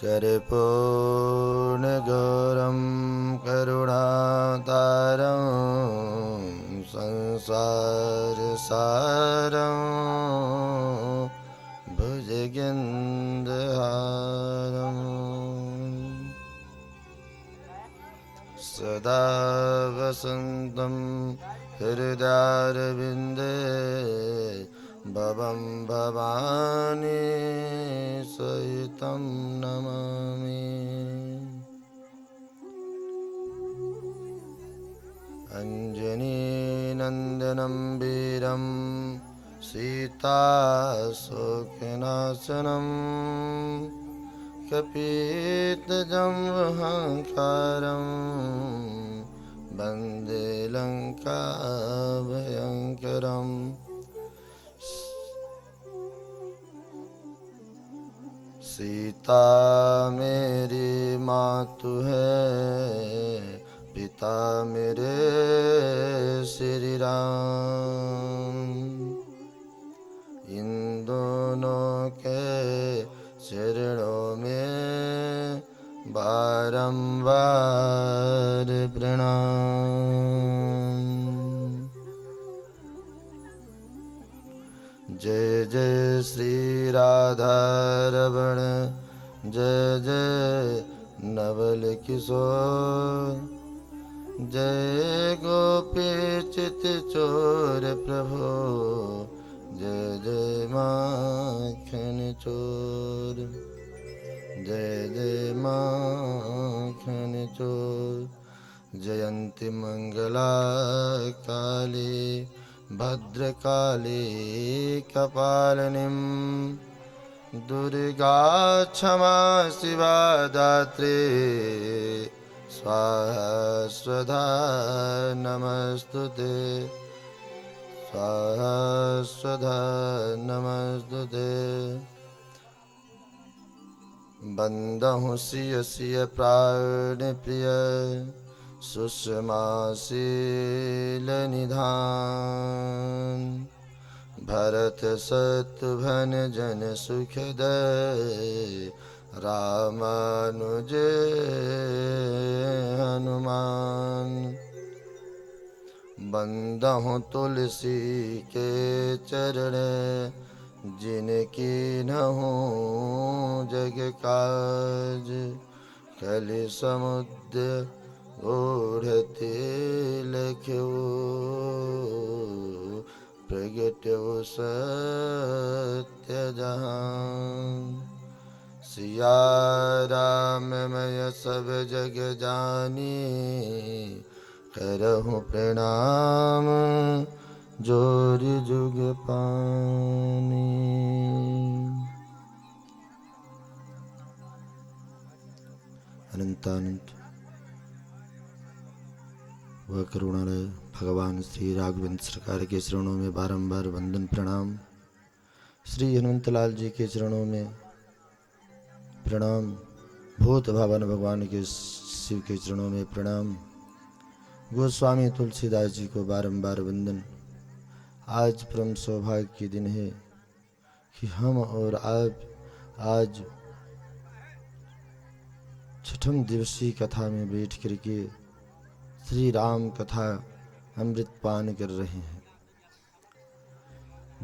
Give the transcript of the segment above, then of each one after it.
कर्पूर्णगौरं करुणातारं संसारसारं भुजगेन्द्रहारं सदा वसन्तं हृदयारविन्दे भवं भवानी सहितं नमामि। अञ्जनीनन्दनं वीरं सीताशोकनाशनं कपीतजम्बुहङ्कारं वन्दे लङ्काभयङ्करम्। सीता मेरी मातु है, पिता मेरे श्री राम। इन दोनों के चरणों में बारंबार प्रणाम। जय जय श्री राधा रमण, जय जय नवल किशोर, जय गोपी चित चोर प्रभु, जय जय माखन चोर, जय जय माखन चोर। जयंती मंगला काली भद्रकाली कपालिनीं, दुर्गा क्षमा शिवा दात्री, स्वाहा स्वधा नमस्तुते, स्वाहा स्वधा नमस्तुते। बंदहु सिय सिय प्राण प्रिय, सुषमा शील निधान। भरत शत्रुघ्न जन सुखदय, रामानुज हनुमान। बंदहु तुलसी के चरण, जिनकी नहु जग काज। कलि समुद्र ओढ़ते लख्यो, प्रगट्यो सत्य जहान। सिया राम मैं सब जग जानी, करहूँ प्रणाम जोर जुग पानी। अनंतानंत वह करुणालय भगवान श्री राघवेंद्र सरकार के चरणों में बारंबार वंदन प्रणाम। श्री हनुमंतलाल जी के चरणों में प्रणाम। भूत भावन भगवान के शिव के चरणों में प्रणाम। गोस्वामी तुलसीदास जी को बारंबार वंदन। आज परम सौभाग्य के दिन है कि हम और आप आज छठम दिवसीय कथा में बैठ करके श्री राम कथा अमृत पान कर रहे हैं।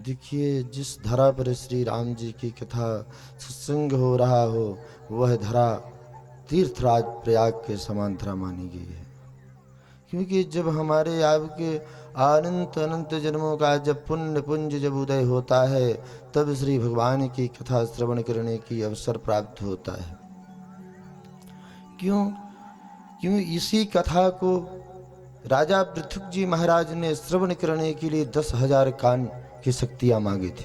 देखिए, जिस धरा पर श्री राम जी की कथा सत्संग हो रहा हो, वह धरा तीर्थराज प्रयाग के समान धरा मानी गई है। क्योंकि जब हमारे आपके अनंत अनंत जन्मों का जब पुण्य पुंज जब उदय होता है, तब श्री भगवान की कथा श्रवण करने की अवसर प्राप्त होता है। क्यों? इसी कथा को राजा पृथुक जी महाराज ने श्रवण करने के लिए 10,000 कान की शक्तियां मांगी थी।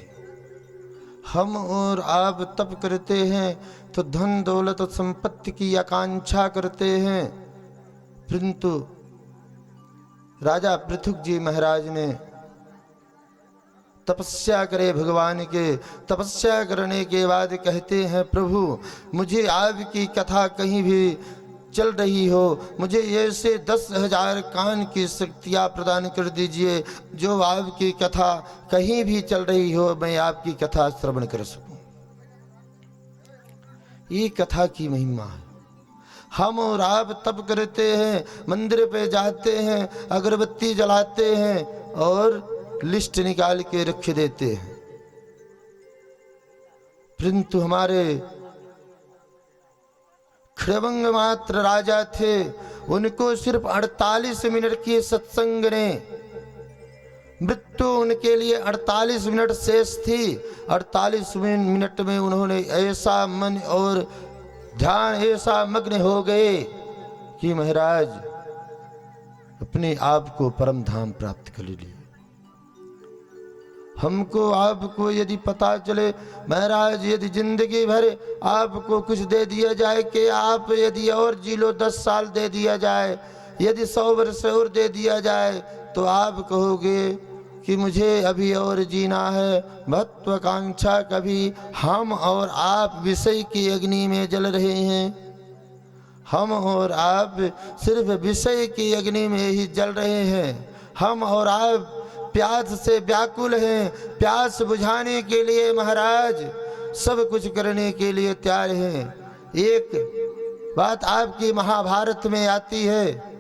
हम और आप तप करते हैं तो धन दौलत संपत्ति की आकांक्षा करते हैं, परंतु राजा पृथुक जी महाराज ने तपस्या करे भगवान के। तपस्या करने के बाद कहते हैं, प्रभु मुझे आपकी कथा कहीं भी चल रही हो, मुझे ऐसे 10,000 कान की शक्तियाँ प्रदान कर दीजिए, जो आपकी कथा कहीं भी चल रही हो मैं आपकी कथा श्रवण कर सकूं। ये कथा की महिमा है। हम और आप तप करते हैं, मंदिर पे जाते हैं, अगरबत्ती जलाते हैं और लिस्ट निकाल के रख देते हैं, परंतु हमारे खड़बंग मात्र राजा थे, उनको सिर्फ 48 मिनट के सत्संग ने मृत्यु उनके लिए 48 मिनट शेष थी। 48 मिनट में उन्होंने ऐसा मन और ध्यान ऐसा मग्न हो गए कि महाराज अपने आप को परम धाम प्राप्त कर लिए। हमको आपको यदि पता चले महाराज, यदि जिंदगी भर आपको कुछ दे दिया जाए कि आप यदि और जी लो, 10 साल दे दिया जाए, यदि 100 वर्ष और दे दिया जाए, तो आप कहोगे कि मुझे अभी और जीना है। महत्वाकांक्षा कभी हम और आप विषय की अग्नि में जल रहे हैं। हम और आप सिर्फ विषय की अग्नि में ही जल रहे हैं। हम और आप प्यास से व्याकुल हैं, प्यास बुझाने के लिए महाराज सब कुछ करने के लिए तैयार हैं। एक बात आपकी महाभारत में आती है,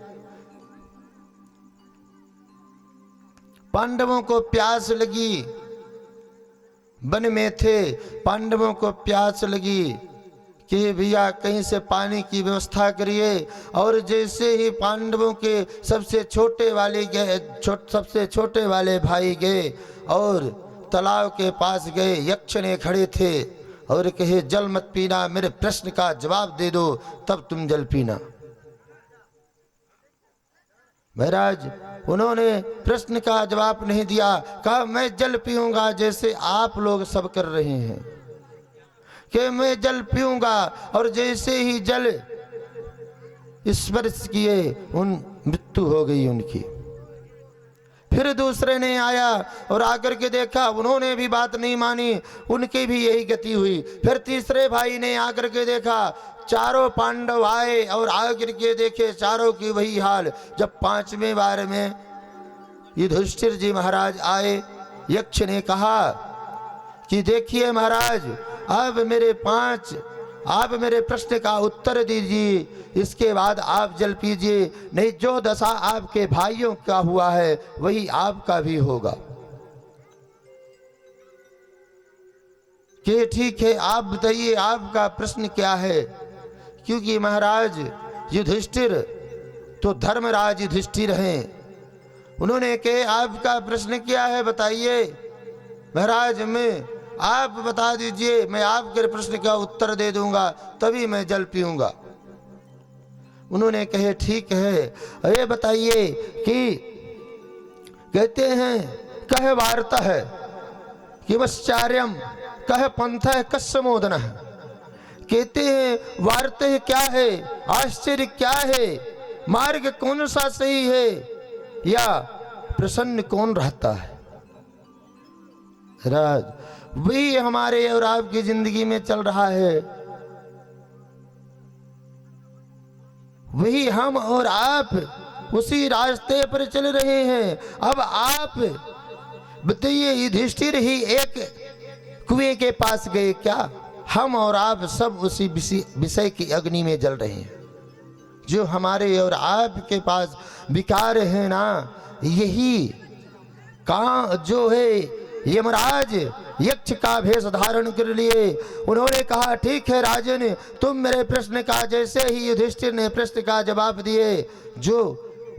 पांडवों को प्यास लगी, वन में थे, पांडवों को प्यास लगी कि भैया कहीं से पानी की व्यवस्था करिए। और जैसे ही पांडवों के सबसे छोटे वाले भाई गए और तालाब के पास गए, यक्ष ने खड़े थे और कहे जल मत पीना, मेरे प्रश्न का जवाब दे दो तब तुम जल पीना। महाराज उन्होंने प्रश्न का जवाब नहीं दिया, कहा मैं जल पीऊंगा जैसे आप लोग सब कर रहे हैं, कि मैं जल पीऊंगा। और जैसे ही जल स्पर्श किए उन मृत्यु हो गई उनकी। फिर दूसरे ने आया और आकर के देखा, उन्होंने भी बात नहीं मानी, उनकी भी यही गति हुई। फिर तीसरे भाई ने आकर के देखा, चारों पांडव आए और आकर के देखे चारों की वही हाल। जब 5वें बार में युधिष्ठिर जी महाराज आए, यक्ष ने कहा कि देखिए महाराज, अब आप मेरे प्रश्न का उत्तर दीजिए, इसके बाद आप जल पीजिए, नहीं जो दशा आपके भाइयों का हुआ है वही आपका भी होगा। कि ठीक है, आप बताइए आपका प्रश्न क्या है। क्योंकि महाराज युधिष्ठिर तो धर्मराज युधिष्ठिर हैं। उन्होंने कहे आपका प्रश्न क्या है बताइए। महाराज आप बता दीजिए, मैं आपके प्रश्न का उत्तर दे दूंगा तभी मैं जल पीऊंगा। उन्होंने कहे ठीक है, ये बताइए कि कहते हैं कह वार्ता है कि वश्चार्यम, कह पंथ है कस्मोदन है। कहते हैं वार्ता क्या है, आश्चर्य क्या है, मार्ग कौन सा सही है, या प्रसन्न कौन रहता है। राज वही हमारे और आपकी जिंदगी में चल रहा है, वही हम और आप उसी रास्ते पर चल रहे हैं। अब आप बताइए, युधिष्ठिर ही एक कुएं के पास गए क्या? हम और आप सब उसी विषय की अग्नि में जल रहे हैं। जो हमारे और आपके पास विकार है ना, यही का जो है यमराज यक्ष का भेष धारण कर लिए। उन्होंने कहा ठीक है राजन, तुम मेरे प्रश्न का, जैसे ही युधिष्ठिर ने प्रश्न का जवाब दिए, जो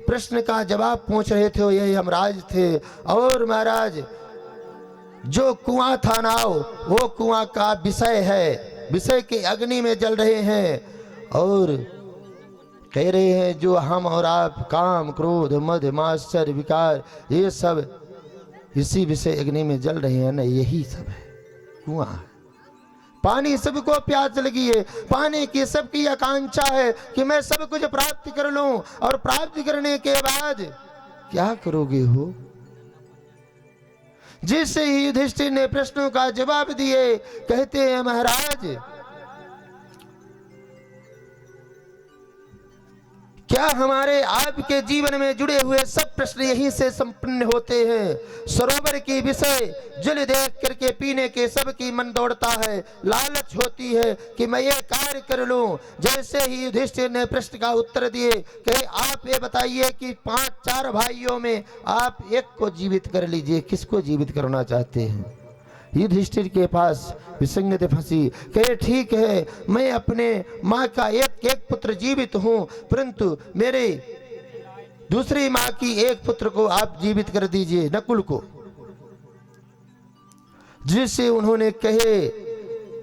प्रश्न का जवाब पूछ रहे थे ये यमराज थे। और महाराज जो कुआं था ना, वो कुआं का विषय है, विषय के अग्नि में जल रहे हैं और कह रहे हैं जो हम और आप काम क्रोध मद मात्सर्य विकार ये सब इसी विषय अग्नि में जल रहे हैं ना, यही सब है कुआं है। पानी सबको प्यास लगी है, पानी की सबकी आकांक्षा है कि मैं सब कुछ प्राप्त कर लूं, और प्राप्त करने के बाद क्या करोगे हो। जिससे ही युधिष्ठिर ने प्रश्नों का जवाब दिए, कहते हैं महाराज क्या हमारे आपके जीवन में जुड़े हुए सब प्रश्न यहीं से संपन्न होते हैं। सरोवर की विषय जल देख करके पीने के सबकी मन दौड़ता है, लालच होती है कि मैं ये कार्य कर लूं। जैसे ही युधिष्ठिर ने प्रश्न का उत्तर दिए, कहे आप ये बताइए कि 5-4 भाइयों में आप एक को जीवित कर लीजिए, किसको जीवित करना चाहते हैं। युधिष्ठिर के पास विसंगत फंसी, कहे ठीक है, मैं अपने माँ का एक पुत्र जीवित हूँ, परंतु मेरे दूसरी माँ की एक पुत्र को आप जीवित कर दीजिए, नकुल को। जिससे उन्होंने कहे,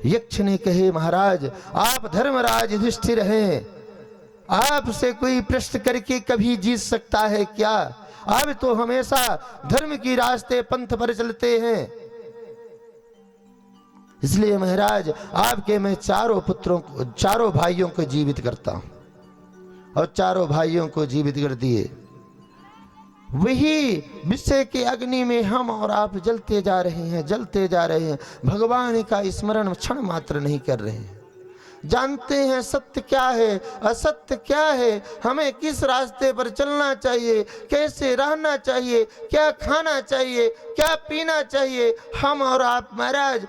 यक्ष ने कहे महाराज आप धर्मराज युधिष्ठिर हैं, आपसे कोई प्रश्न करके कभी जीत सकता है क्या। आप तो हमेशा धर्म की रास्ते पंथ पर चलते हैं, इसलिए महाराज आपके मैं चारों भाइयों को जीवित करता हूं। और चारों भाइयों को जीवित कर दिए। वही विषय के अग्नि में हम और आप जलते जा रहे हैं, जलते जा रहे हैं, भगवान का स्मरण क्षण मात्र नहीं कर रहे हैं। जानते हैं सत्य क्या है, असत्य क्या है, हमें किस रास्ते पर चलना चाहिए, कैसे रहना चाहिए, क्या खाना चाहिए, क्या पीना चाहिए। हम और आप महाराज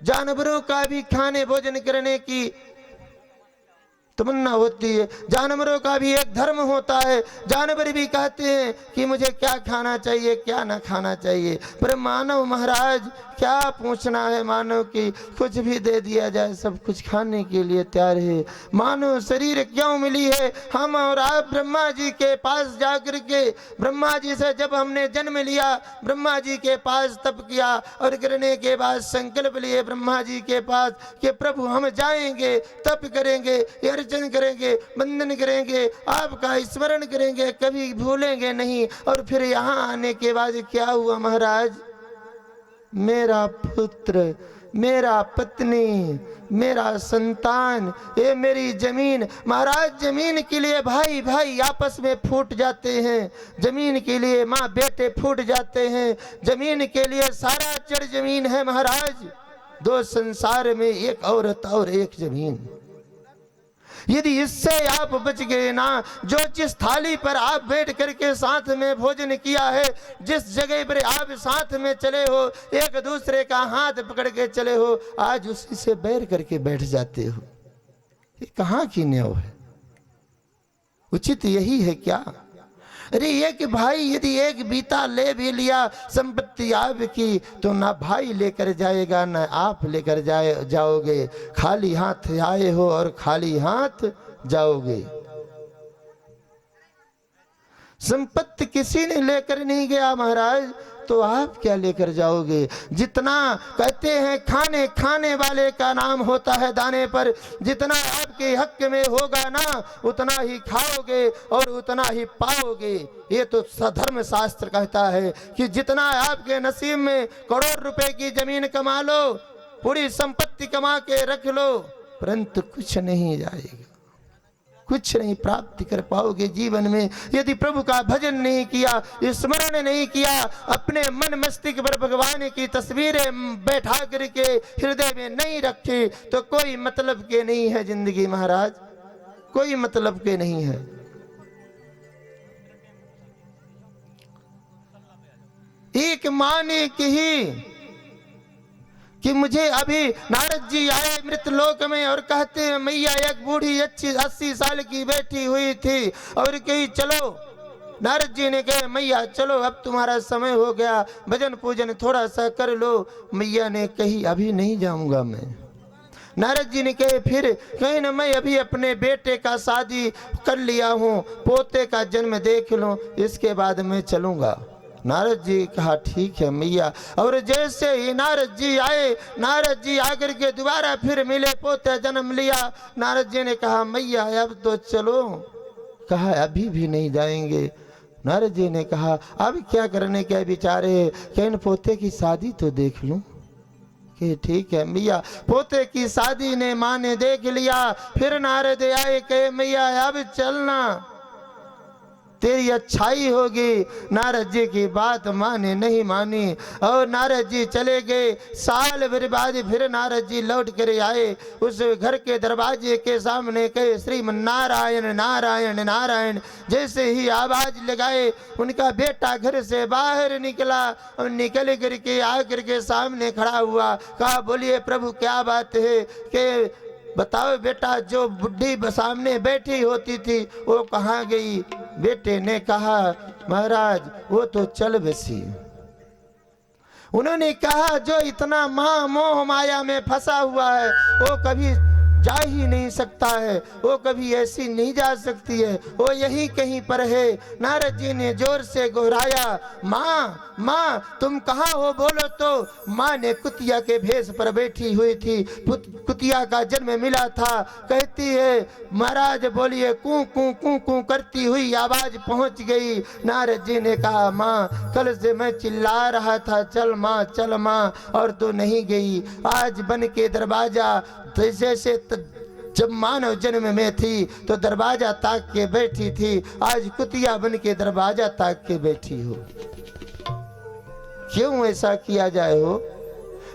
जानवरों का भी खाने भोजन करने की तमन्ना होती है, जानवरों का भी एक धर्म होता है। जानवर भी कहते हैं कि मुझे क्या खाना चाहिए, क्या ना खाना चाहिए। पर मानव महाराज क्या पूछना है, मानव की कुछ भी दे दिया जाए, सब कुछ खाने के लिए तैयार है। मानव शरीर क्यों मिली है। हम और आप ब्रह्मा जी के पास जाकर के, ब्रह्मा जी से जब हमने जन्म लिया, ब्रह्मा जी के पास तप किया और करने के बाद संकल्प लिए ब्रह्मा जी के पास कि प्रभु हम जाएंगे, तप करेंगे, अर्चन करेंगे, वंदन करेंगे, आपका स्मरण करेंगे, कभी भूलेंगे नहीं। और फिर यहाँ आने के बाद क्या हुआ महाराज, मेरा पुत्र, मेरा पत्नी, मेरा संतान, ये मेरी जमीन। महाराज जमीन के लिए भाई भाई आपस में फूट जाते हैं, जमीन के लिए माँ बेटे फूट जाते हैं, जमीन के लिए सारा चढ़ जमीन है महाराज। दो संसार में, एक औरत और एक जमीन। यदि इससे आप बच गए ना, जो जिस थाली पर आप बैठ करके साथ में भोजन किया है, जिस जगह पर आप साथ में चले हो, एक दूसरे का हाथ पकड़ के चले हो, आज उसी से बैर करके बैठ जाते हो। ये कहाँ की न्याय है। उचित यही है क्या। अरे एक भाई यदि एक बीता ले भी लिया संपत्ति आपकी, तो ना भाई लेकर जाएगा ना आप लेकर जाओगे। खाली हाथ आए हो और खाली हाथ जाओगे। संपत्ति किसी ने लेकर नहीं गया महाराज, तो आप क्या लेकर जाओगे। जितना कहते हैं खाने वाले का नाम होता है दाने पर, जितना आपके हक में होगा ना, उतना ही खाओगे और उतना ही पाओगे। ये तो धर्म शास्त्र कहता है कि जितना आपके नसीब में, करोड़ रुपए की जमीन कमा लो, पूरी संपत्ति कमा के रख लो, परंतु कुछ नहीं जाएगा, कुछ नहीं प्राप्ति कर पाओगे जीवन में। यदि प्रभु का भजन नहीं किया, स्मरण नहीं किया, अपने मन मस्तिष्क पर भगवान की तस्वीरें बैठा करके हृदय में नहीं रखे, तो कोई मतलब के नहीं है जिंदगी महाराज, कोई मतलब के नहीं है। एक माँ ने कही कि मुझे अभी नारद जी आए मृत लोक में और कहते हैं मैया एक बूढ़ी 80 साल की बैठी हुई थी और कही चलो। नारद जी ने कहा मैया चलो अब तुम्हारा समय हो गया, भजन पूजन थोड़ा सा कर लो। मैया ने कही अभी नहीं जाऊंगा मैं। नारद जी ने कहे फिर कहीं ना, मैं अभी अपने बेटे का शादी कर लिया हूँ, पोते का जन्म देख लो, इसके बाद मैं चलूंगा। नारद जी कहा ठीक है मैया। और जैसे ही नारद जी आए, नारद जी आकर के दोबारा फिर मिले, पोते जन्म लिया। नारद जी ने कहा मैया अब तो चलो। कहा अभी भी नहीं जाएंगे। नारद जी ने कहा अब क्या करने के विचार है, कहीं पोते की शादी तो देख लूं। कि ठीक है मैया। पोते की शादी ने माँ ने देख लिया। फिर नारद आए कहे मैया अब चलना। तेरी अच्छाई होगी। नारद जी की बात माने नहीं मानी और नारद जी चले गए। साल भर बाद फिर नारद जी लौट कर आए। उस घर के दरवाजे के सामने कहे श्रीमन नारायण नारायण नारायण। जैसे ही आवाज लगाए उनका बेटा घर से बाहर निकला और निकल करके आकर के सामने खड़ा हुआ। कहा बोलिए प्रभु क्या बात है कि बताओ बेटा जो बुढ़ी सामने बैठी होती थी वो कहाँ गई। बेटे ने कहा महाराज वो तो चल बसी। उन्होंने कहा जो इतना मोह माया में फंसा हुआ है वो कभी जा ही नहीं सकता है, वो कभी ऐसी नहीं जा सकती है, वो यहीं कहीं पर है। नारद जी ने जोर से गोहराया माँ माँ तुम कहाँ हो बोलो। तो माँ ने कुतिया के भेष पर बैठी हुई थी। कुतिया का जन्म मिला था। कहती है महाराज बोलिए कूं कूं कूं कूं करती हुई आवाज पहुंच गई। नारद जी ने कहा माँ कल से मैं चिल्ला रहा था चल माँ और तू नहीं गई। आज बन के दरवाजा जैसे जब मानव जन्म में थी तो दरवाजा ताक के बैठी थी, आज कुतिया बन के दरवाजा ताक के बैठी हो। क्यों ऐसा किया जाए हो?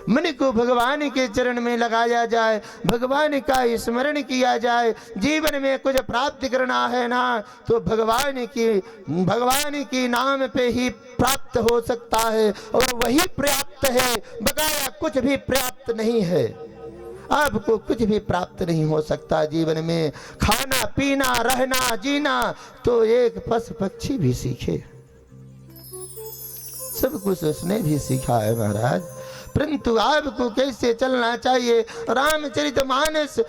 मन को भगवान के चरण में लगाया जाए, भगवान का स्मरण किया जाए। जीवन में कुछ प्राप्त करना है ना तो भगवान की नाम पे ही प्राप्त हो सकता है और वही पर्याप्त है। बकाया कुछ भी प्राप्त नहीं है। आपको कुछ भी प्राप्त नहीं हो सकता जीवन में। खाना पीना रहना जीना तो एक पशु पक्षी भी सीखे, सब कुछ उसने भी सीखा है महाराज। परंतु आपको कैसे चलना चाहिए? रामचरितमानस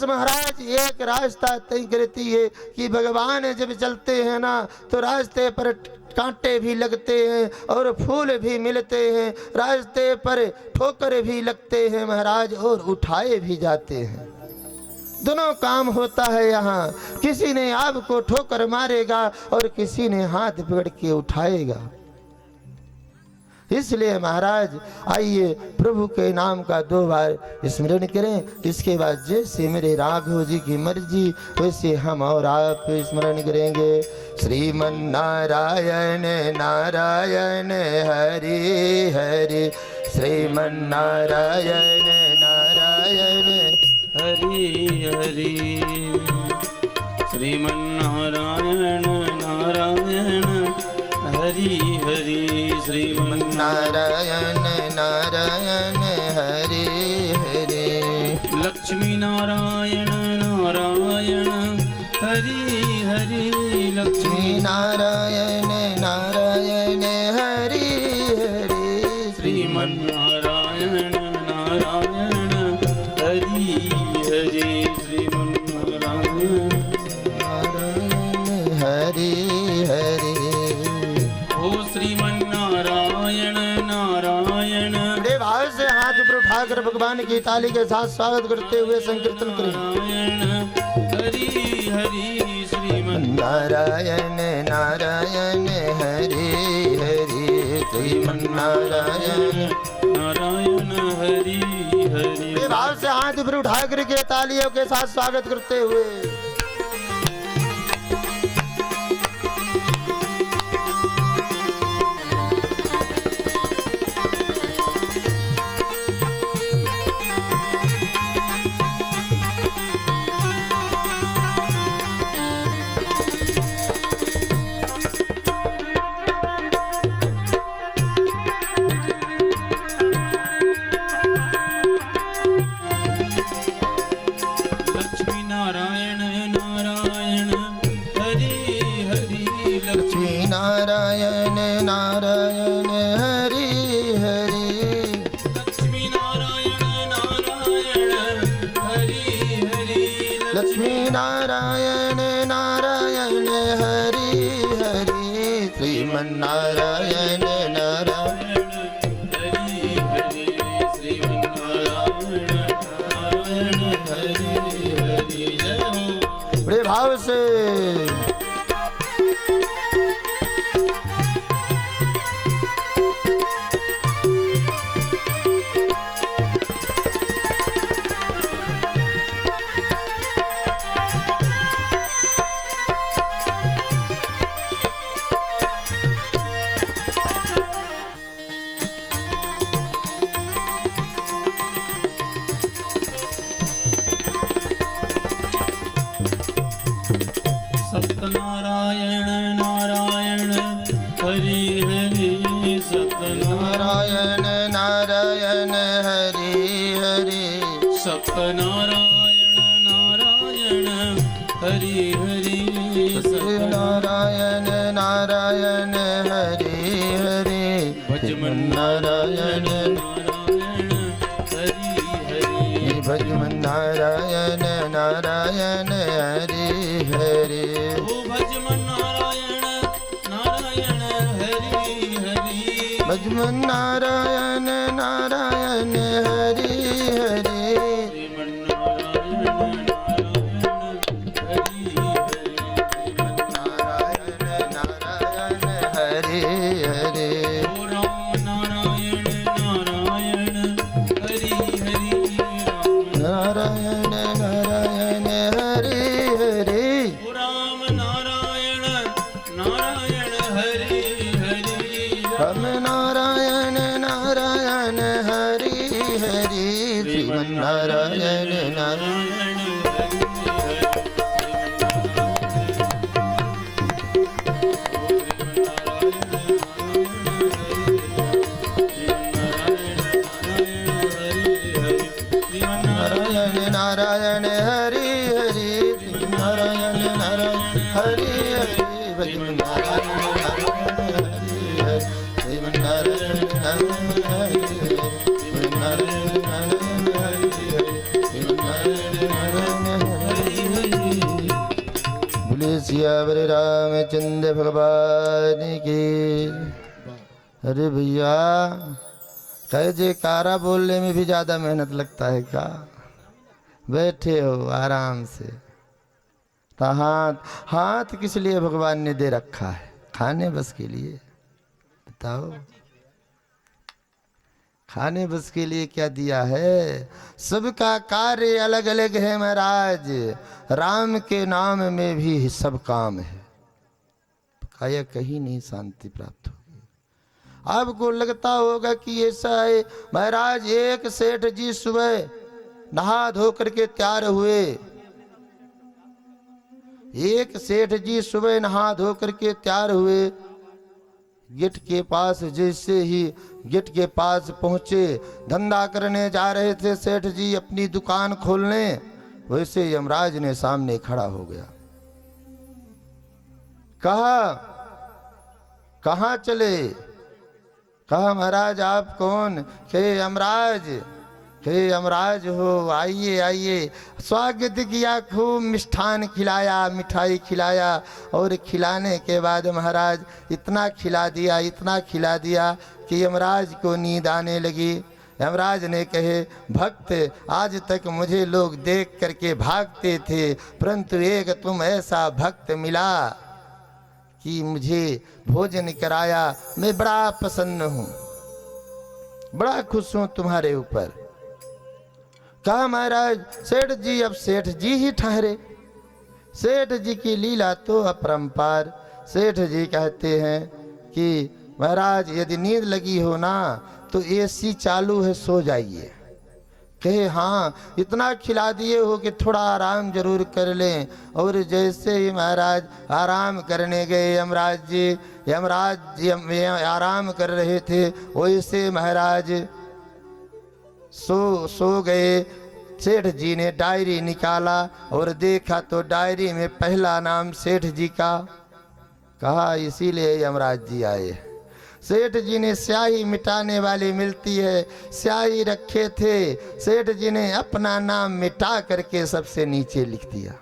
महाराज एक रास्ता तय करती है कि भगवान जब चलते हैं ना तो रास्ते पर कांटे भी लगते हैं और फूल भी मिलते हैं, रास्ते पर ठोकर भी लगते हैं महाराज और उठाए भी जाते हैं। दोनों काम होता है यहाँ। किसी ने आपको ठोकर मारेगा और किसी ने हाथ पकड़ के उठाएगा। इसलिए महाराज आइए प्रभु के नाम का 2 बार स्मरण करें। इसके बाद जैसे मेरे राघव जी की मर्जी वैसे हम और आप स्मरण करेंगे। श्रीमन नारायण नारायण हरि हरि, श्रीमन नारायण नारायण हरि हरि, श्रीमन नारायण नारायण हरि हरि, श्रीमन नारायण नारायण हरि हरि, लक्ष्मी नारायण नारायण हरि हरि, लक्ष्मी नारायण नारायण हरि हरि, श्रीमन नारायण नारायण हरि हरि, श्रीमन नारायण नारायण हरि हरि। श्रीमन नारायण नारायण, बड़े भाव से हाथ ऊपर उठाकर भगवान की ताली के साथ स्वागत करते हुए संकीर्तन करें। नारायण हरि हरि, श्रीमन नारायण नारायण हरि हरि, श्रीमन नारायण नारायण हरि हरि। बड़े भाव से हाथ ऊपर उठाकर के तालियों के साथ स्वागत करते हुए नारायण नारायण हरि हरि, लक्ष्मी नारायण नारायण हरि हरि, लक्ष्मी नारायण नारायण हरि हरि, श्रीमन नारायण नारायण हरि हरि, श्रीमन नारायण नारायण हरि हरि। जय हो। बड़े भाव से नारायण नारायण हरि हरि सत्यनारायण नारायण नारायण हरि हरि सत्यनारायण नारायण हरि हरि नारायण नारायण हरि हरि भजमन नारायण नारायण हरि हरि भजमन नारायण नारायण हरि हरि ओ भजमन नारायण नारायण हरि हरि भजमन नारायण नारायण हरि हरि श्रीमन नारायण नारायण हरि हरि नारायण नारायण हरि हरि नारायण नारायण नारायण हरि हरि राम नारायण नारायण हरि हरि श्रीमन नारायण नारायण नारायण नारायण हरि हरि नारायण नारायण हरि हरि भजन नारायण नारायण हरि हरि नारायण नारायण हरि हरि नारायण नारायण हरि हरि नारायण नारायण हरि हरि बोले सियावर रामचंद्र भगवान की। अरे भैया कहे जयकारा बोलने में भी ज्यादा मेहनत लगता है क्या? बैठे हो आराम से। तो हाथ किस लिए भगवान ने दे रखा है? खाने बस के लिए? बताओ, खाने बस के लिए क्या दिया है? सबका कार्य अलग अलग है महाराज। राम के नाम में भी सब काम है। काया कहीं नहीं शांति प्राप्त होगी। आपको लगता होगा कि ऐसा है महाराज। एक सेठ जी सुबह नहा धो करके तैयार हुए। एक सेठ जी सुबह नहा धो करके तैयार हुए। गेट के पास जैसे ही गेट के पास पहुंचे, धंधा करने जा रहे थे सेठ जी अपनी दुकान खोलने, वैसे यमराज ने सामने खड़ा हो गया। कहा कहाँ चले? कहा महाराज आप कौन? कहे यमराज। कहे यमराज हो, आइए आइए। स्वागत किया, खूब मिष्ठान खिलाया, मिठाई खिलाया और खिलाने के बाद महाराज इतना खिला दिया कि यमराज को नींद आने लगी। यमराज ने कहे भक्त, आज तक मुझे लोग देख करके भागते थे, परंतु एक तुम ऐसा भक्त मिला कि मुझे भोजन कराया। मैं बड़ा प्रसन्न हूँ, बड़ा खुश हूँ तुम्हारे ऊपर। कहा महाराज सेठ जी अब सेठ जी ही ठहरे। सेठ जी की लीला तो अपरंपार। सेठ जी कहते हैं कि महाराज यदि नींद लगी हो ना तो एसी चालू है, सो जाइए। कहे हाँ, इतना खिला दिए हो कि थोड़ा आराम जरूर कर लें। और जैसे ही महाराज आराम करने गए, यमराज जी आराम कर रहे थे, वैसे महाराज सो गए। सेठ जी ने डायरी निकाला और देखा तो डायरी में पहला नाम सेठ जी का। कहा इसीलिए यमराज जी आए। सेठ जी ने स्याही मिटाने वाली मिलती है, स्याही रखे थे। सेठ जी ने अपना नाम मिटा करके सबसे नीचे लिख दिया।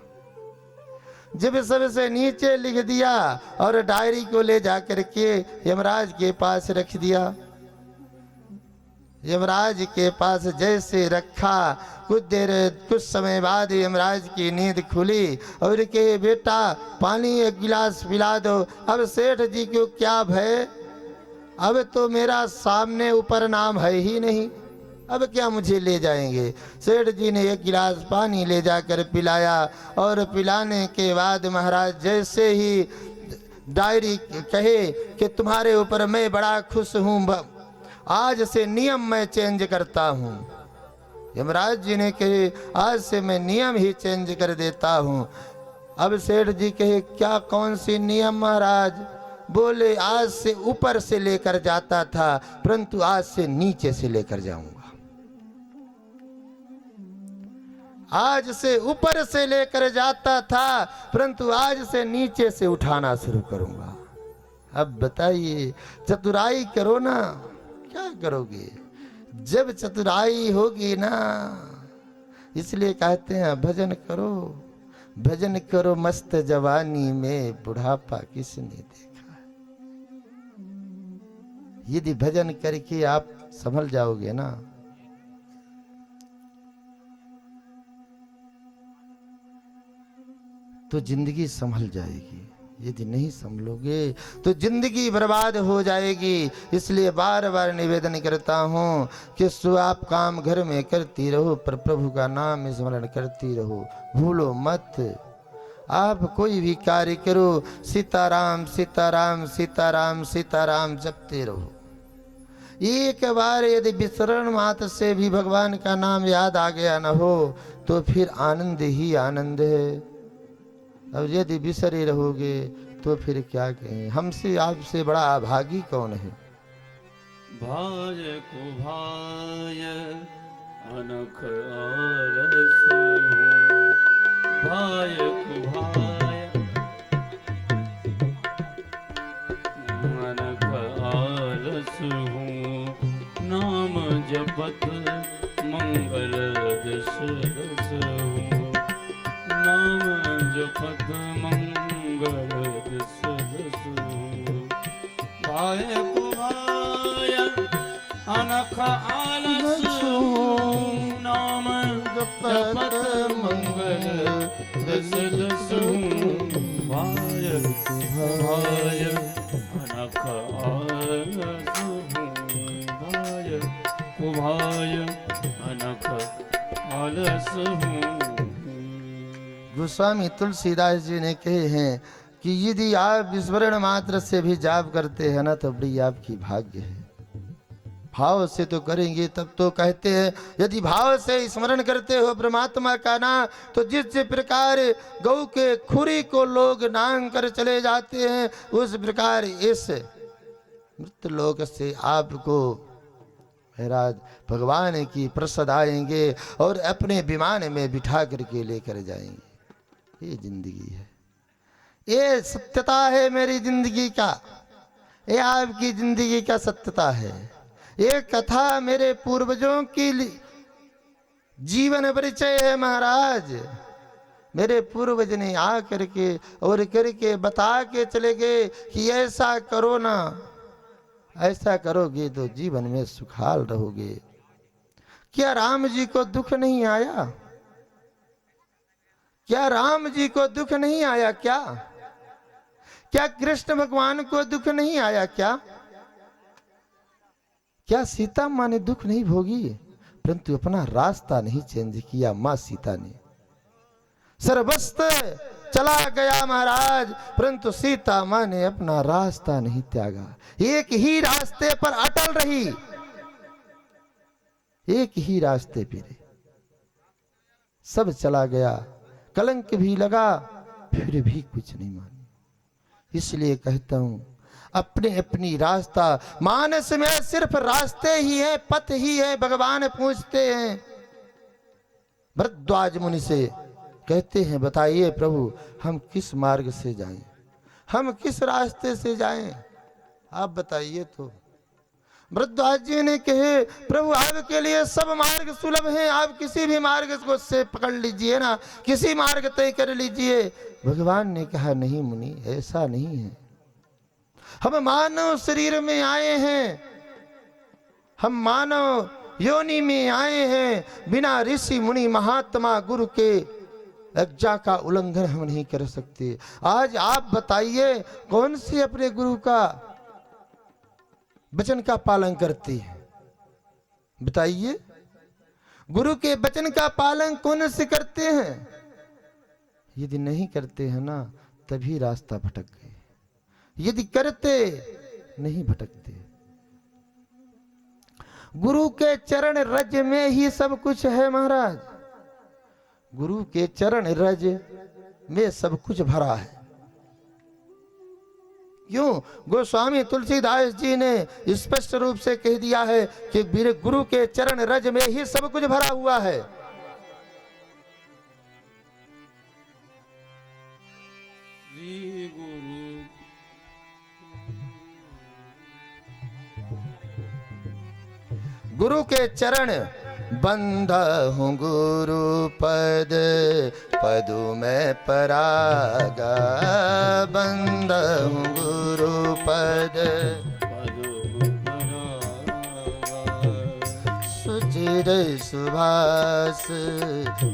जब सबसे नीचे लिख दिया और डायरी को ले जा करके यमराज के पास रख दिया। यमराज के पास जैसे रखा, कुछ समय बाद यमराज की नींद खुली और कहे बेटा पानी एक गिलास पिला दो। अब सेठ जी को क्या भय? अब तो मेरा सामने ऊपर नाम है ही नहीं, अब क्या मुझे ले जाएंगे? सेठ जी ने एक गिलास पानी ले जाकर पिलाया और पिलाने के बाद महाराज जैसे ही डायरी कहे कि तुम्हारे ऊपर मैं बड़ा खुश हूँ, आज से नियम मैं चेंज करता हूँ। यमराज जी ने कहे आज से मैं नियम ही चेंज कर देता हूँ। अब सेठ जी कहे क्या कौन सी नियम महाराज? बोले आज से ऊपर से लेकर जाता था, परंतु आज से नीचे से लेकर जाऊंगा। आज से ऊपर से लेकर जाता था, परंतु आज से नीचे से उठाना शुरू करूंगा। अब बताइए, चतुराई करो ना, क्या करोगे जब चतुराई होगी ना। इसलिए कहते हैं भजन करो, भजन करो मस्त जवानी में, बुढ़ापा किसने देखा। यदि भजन करके आप संभल जाओगे ना, तो जिंदगी संभल जाएगी। यदि नहीं संभलोगे तो जिंदगी बर्बाद हो जाएगी। इसलिए बार बार निवेदन करता हूँ कि सो आप काम घर में करती रहो, पर प्रभु का नाम स्मरण करती रहो, भूलो मत। आप कोई भी कार्य करो, सीताराम सीताराम सीताराम सीताराम जपते रहो। एक बार यदि विसरण मात्र से भी भगवान का नाम याद आ गया न हो, तो फिर आनंद ही आनंद है। अब यदि बिसरे रहोगे तो फिर क्या कहें, हमसे आपसे बड़ा अभागी कौन है। भाय को भाय अनख आलस हूँ, भाय को भाय अनख आलस हूँ, नाम जपत मंगल दशरथ हूँ, नाम जपत मंगल दशरथ हूँ। भाय को भाय अनख आलस हूँ, नाम जपत मंगल दशरथ हूँ। भाय को भाय अनख आलस हूँ, भाय को भाय अनख आलस हूँ। गोस्वामी तुलसीदास जी ने कहे हैं कि यदि आप विस्मरण मात्र से भी जाप करते हैं ना, तो बड़ी आपकी भाग्य है। भाव से तो करेंगे तब तो कहते हैं, यदि भाव से स्मरण करते हो परमात्मा का नाम, तो जिस प्रकार गौ के खुरी को लोग नांग कर चले जाते हैं, उस प्रकार इस मृत लोक से आपको महाराज भगवान की प्रसाद आएंगे और अपने विमान में बिठा करके लेकर जाएंगे। ये जिंदगी है, ये सत्यता है मेरी जिंदगी का, ये आपकी जिंदगी का सत्यता है। ये कथा मेरे पूर्वजों की जीवन परिचय है महाराज। मेरे पूर्वज ने आ करके और करके बता के चले गए कि ऐसा करो ना, ऐसा करोगे तो जीवन में सुखाल रहोगे। क्या राम जी को दुख नहीं आया? क्या राम जी को दुख नहीं आया? क्या कृष्ण भगवान को दुख नहीं आया? क्या सीता माँ ने दुख नहीं भोगी? परंतु अपना रास्ता नहीं चेंज किया माँ सीता ने। सर्वस्व चला गया महाराज, परंतु सीता माँ ने अपना रास्ता नहीं त्यागा। एक ही रास्ते पर अटल रही, एक ही रास्ते पे। सब चला गया, कलंक भी लगा, फिर भी कुछ नहीं मानी। इसलिए कहता हूं, अपने अपनी रास्ता, मानस में सिर्फ रास्ते ही है, पथ ही है। भगवान पूछते हैं भरद्वाज मुनि से, कहते हैं बताइए प्रभु हम किस मार्ग से जाएं, हम किस रास्ते से जाएं, आप बताइए। तो भरद्वाज जी ने कहे प्रभु आपके लिए सब मार्ग सुलभ हैं, आप किसी भी मार्ग को से पकड़ लीजिए ना, किसी मार्ग तय कर लीजिए। भगवान ने कहा नहीं मुनि, ऐसा नहीं है। हम मानव शरीर में आए हैं, हम मानव योनि में आए हैं, बिना ऋषि मुनि महात्मा गुरु के आज्ञा का उल्लंघन हम नहीं कर सकते। आज आप बताइए कौन से अपने गुरु का वचन का पालन करती है? बताइए, गुरु के वचन का पालन कौन से करते हैं? यदि नहीं करते हैं ना, तभी रास्ता भटक गए। यदि करते, नहीं भटकते। गुरु के चरण रज में ही सब कुछ है महाराज। गुरु के चरण रज में सब कुछ भरा है। क्यों? गोस्वामी तुलसीदास जी ने स्पष्ट रूप से कह दिया है कि मेरे गुरु के चरण रज में ही सब कुछ भरा हुआ है। श्री गुरु गुरु के चरण बंध हूँ गुरु पद पदु में परागा, बंध हूँ गुरु पद सुचिर सुभाष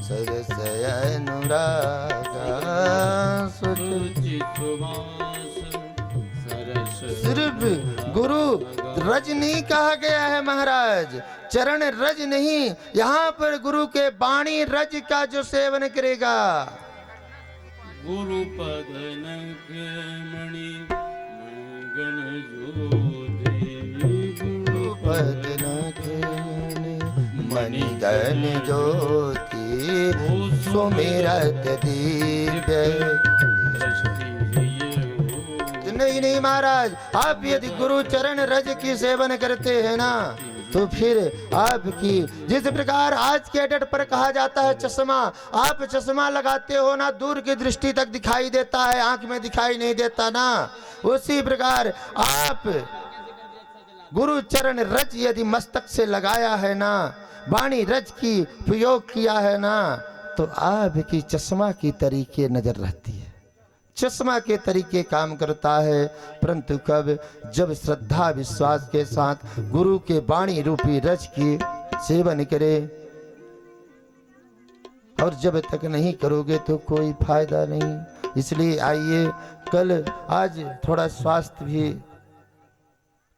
सरस अनुरागा, सुचित सुभाष सरस। सिर्फ गुरु रज नहीं कहा गया है महाराज, चरण रज नहीं, यहाँ पर गुरु के वाणी रज का जो सेवन करेगा। गुरु पद मणि मंगन ज्योति, गुरु पद मणि गण ज्योति, सुमिरत दिव्य। नहीं महाराज, आप यदि गुरु चरण रज की सेवन करते हैं ना, तो फिर आपकी जिस प्रकार आज के डेट पर कहा जाता है चश्मा, आप चश्मा लगाते हो ना, दूर की दृष्टि तक दिखाई देता है, आंख में दिखाई नहीं देता ना, उसी प्रकार आप गुरु चरण रज यदि मस्तक से लगाया है ना, वाणी रज की प्रयोग किया है ना, तो आपकी चश्मा की तरीके नजर रहती है, चश्मा के तरीके काम करता है। परंतु कब? जब श्रद्धा विश्वास के साथ गुरु के वाणी रूपी रज की सेवन करे, और जब तक नहीं करोगे तो कोई फायदा नहीं। इसलिए आइए, कल आज थोड़ा स्वास्थ्य भी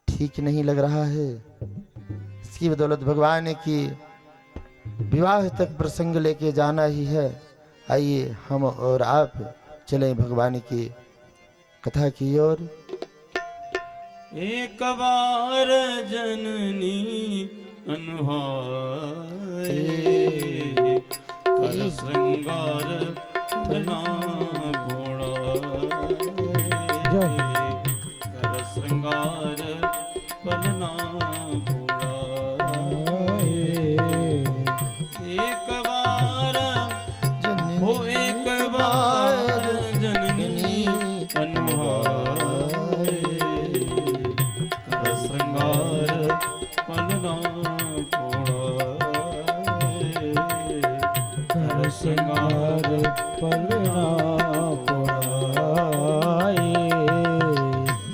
ठीक नहीं लग रहा है, इसकी बदौलत भगवान की विवाह तक प्रसंग लेके जाना ही है। आइए हम और आप चले भगवान की कथा की ओर। एक बार जननी अनुहारे, कर श्रृंगार बना घोड़ा, कर श्रृंगार बना घोड़ा। एक बार हो, एक बार जननी अनुहारे, कर श्रृंगार बना घोड़ा, कर श्रृंगार बना घोड़ा।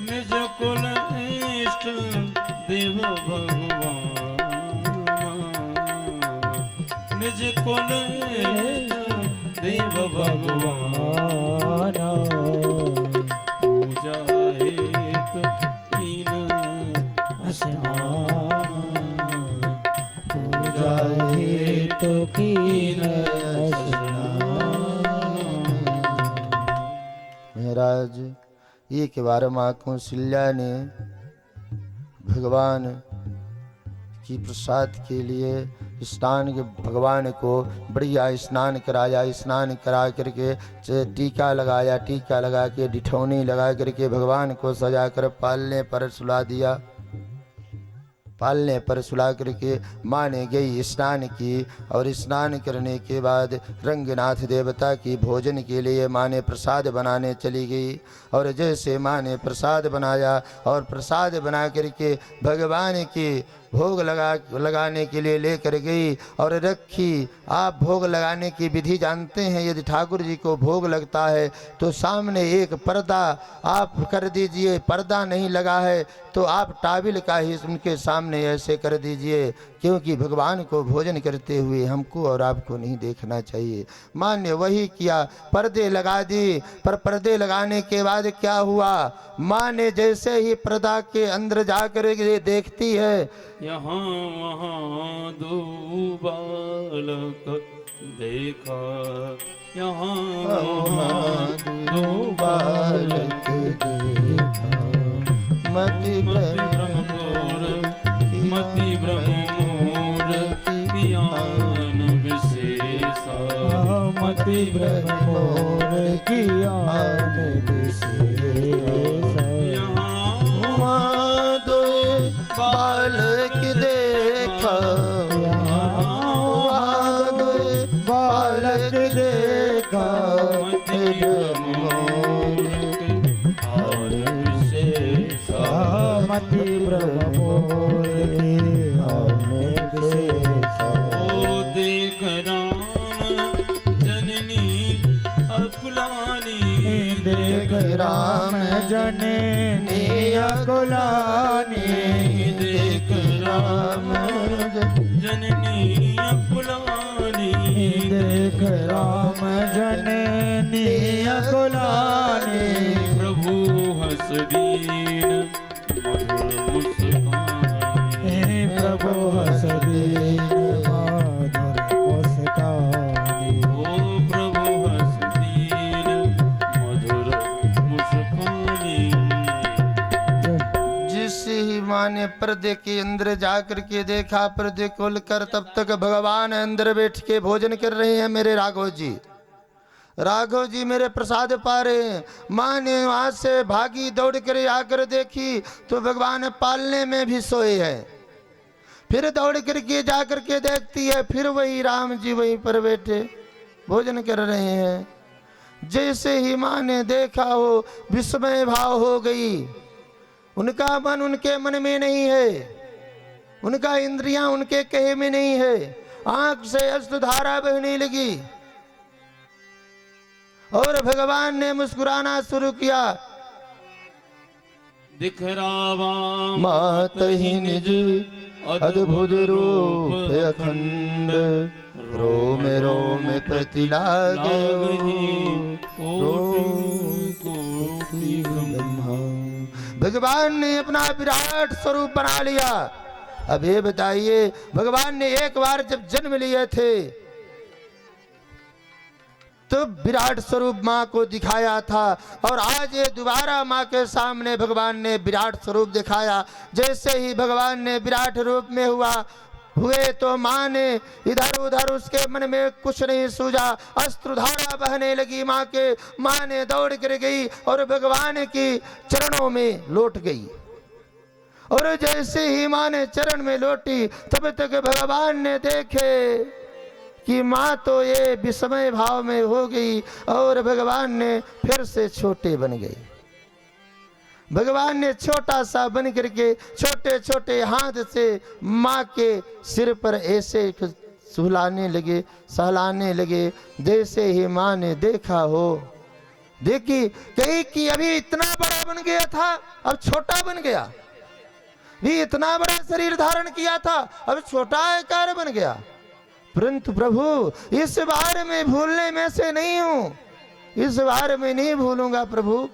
निज कुल इष्ट देव भगवान, निज कुल इष्ट देव भगवान, पूजा एक कीन स्नान, पूजा एक कीन स्नान। महाराज, एक बार माँ कौशल्या ने भगवान की प्रसाद के लिए स्नान के भगवान को बढ़िया स्नान कराया, स्नान करा करके टीका लगाया, टीका लगा के डिठौनी लगा करके भगवान को सजा कर पालने पर सुला दिया। पालने पर सुला करके माँ ने गई स्नान की, और स्नान करने के बाद रंगनाथ देवता की भोजन के लिए माँ ने प्रसाद बनाने चली गई। और जैसे माँ ने प्रसाद बनाया और प्रसाद बना करके भगवान की भोग लगाने के लिए लेकर गई और रखी। आप भोग लगाने की विधि जानते हैं, यदि ठाकुर जी को भोग लगता है तो सामने एक पर्दा आप कर दीजिए, पर्दा नहीं लगा है तो आप टाविल का ही उनके सामने ऐसे कर दीजिए, क्योंकि भगवान को भोजन करते हुए हमको और आपको नहीं देखना चाहिए। माँ ने वही किया, पर्दे लगा दी। पर पर्दे लगाने के बाद क्या हुआ, माँ ने जैसे ही पर्दा के अंदर जाकर देखती है, यहाँ वहाँ दो बालक देखा, यहाँ वहाँ दो बालक देखा, मति भ्रम मति भ्रम ज्ञान विशेषा, ब्रह्म मोर की आन विशेष वहाँ दो बालक देखा वहाँ दो बालक देखा मति ब्रह्म मोर की आन विशेष देख राम जननी अकुलानी देख राम जननी अकुलानी देख राम जननी अकुलानी देख राम जननी अकुलानी प्रभु हस दीन मधुर मुस्कान प्रभु हस दीन मधुर मुस्कानी ओ प्रभु हस दीन मधुर मुस्कानी जिस ही माँ ने पर्दे के अंदर जाकर के देखा पर्दे खोल कर तब तक भगवान अंदर बैठ के भोजन कर रहे हैं मेरे राघव जी मेरे प्रसाद पा रहे हैं। माँ ने वहां से भागी दौड़ कर आकर देखी तो भगवान पालने में भी सोए हैं। फिर दौड़ करके जाकर के देखती है फिर वही राम जी वहीं पर बैठे भोजन कर रहे हैं। जैसे ही माँ ने देखा हो विस्मय भाव हो गई। उनका मन उनके मन में नहीं है, उनका इंद्रियां उनके कहे में नहीं है। आंख से अश्रुधारा बहने लगी और भगवान ने मुस्कुराना शुरू किया। दिखरावा मात ही निज अद्भुत रूप अखंड रोम रोम प्रति लागे भगवान ने अपना विराट स्वरूप बना लिया। अब ये बताइए भगवान ने एक बार जब जन्म लिए थे तो विराट स्वरूप माँ को दिखाया था और आज ये दोबारा माँ के सामने भगवान ने विराट स्वरूप दिखाया। जैसे ही भगवान ने विराट रूप में हुए तो माँ ने इधर उधर उसके मन में कुछ नहीं सूझा। अश्रुधारा बहने लगी माँ के। माँ ने दौड़ कर गई और भगवान की चरणों में लौट गई। और जैसे ही माँ ने चरण में लौटी तब तक भगवान ने देखे कि माँ तो ये विस्मय भाव में हो गई और भगवान ने फिर से छोटे बन गए। भगवान ने छोटा सा बन करके छोटे छोटे हाथ से माँ के सिर पर ऐसे सुलाने लगे सहलाने लगे। जैसे ही माँ ने देखा हो देखी कही कि अभी इतना बड़ा बन गया था अब छोटा बन गया, भी इतना बड़ा शरीर धारण किया था अब छोटा आकार बन गया। परंतु प्रभु इस बार में भूलने में से नहीं हूं, इस बार में नहीं भूलूंगा प्रभु।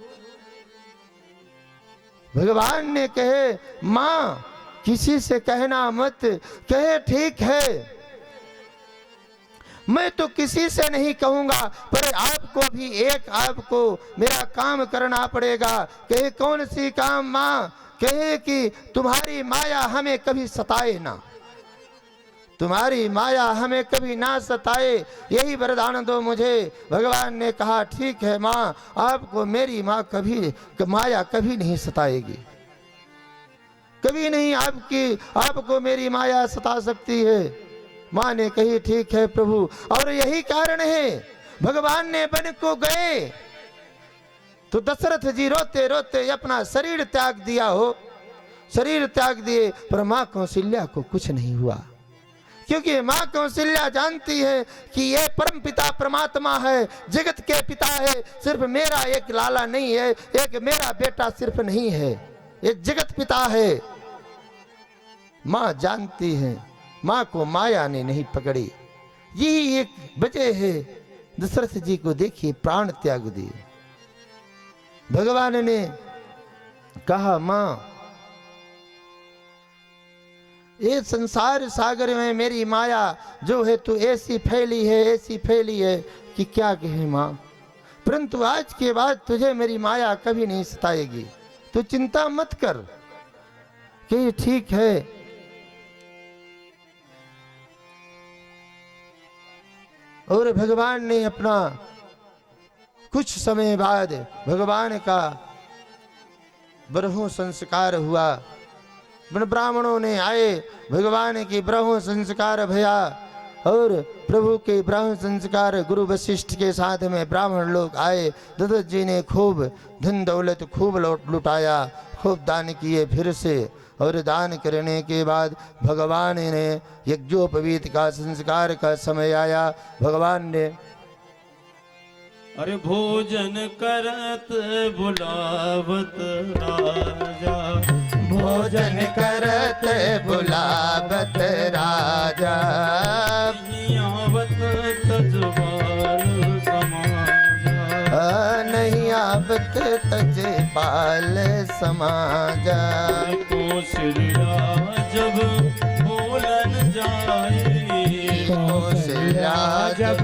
भगवान ने कहे माँ किसी से कहना मत, कहे ठीक है मैं तो किसी से नहीं कहूंगा पर आपको भी आपको मेरा काम करना पड़ेगा। कहे कौन सी काम माँ? कहे कि तुम्हारी माया हमें कभी सताए ना, तुम्हारी माया हमें कभी ना सताए, यही वरदान दो मुझे। भगवान ने कहा ठीक है माँ आपको मेरी माँ कभी माया कभी नहीं सताएगी, कभी नहीं आपको मेरी माया सता सकती है। माँ ने कही ठीक है प्रभु। और यही कारण है भगवान ने वन को गए तो दशरथ जी रोते रोते अपना शरीर त्याग दिया हो, शरीर त्याग दिए पर माँ कौशल्या को कुछ नहीं हुआ। क्योंकि माँ कौशल्या जानती है कि ये परम पिता परमात्मा है, जगत के पिता है, सिर्फ मेरा एक लाला नहीं है, एक मेरा बेटा सिर्फ नहीं है, ये जगत पिता है। माँ जानती है, माँ को माया ने नहीं पकड़ी। यही एक वजह है दशरथ जी को देखिए प्राण त्याग दिए। भगवान ने कहा माँ ये संसार सागर में मेरी माया जो है तो ऐसी फैली है, ऐसी फैली है कि क्या कहे माँ। परंतु आज के बाद तुझे मेरी माया कभी नहीं सताएगी, तू चिंता मत कर। कि ठीक है। और भगवान ने अपना कुछ समय बाद भगवान का ब्रह्म संस्कार हुआ। ब्राह्मणों ने आए, भगवान के ब्रह्म संस्कार भया और प्रभु के ब्रह्म संस्कार गुरु वशिष्ठ के साथ में ब्राह्मण लोग आए। दत्त जी ने खूब धन दौलत खूब लुटाया, खूब दान किए फिर से। और दान करने के बाद भगवान ने यज्ञोपवीत का संस्कार का समय आया। भगवान ने अरे भोजन करत बुलावत राजा, भोजन करत बुलावत राजा, आवत तजवाल समाजा, नहीं आवत तजपाल समाजा। कौशल्या जब बोलन जाए, कौशल्या जब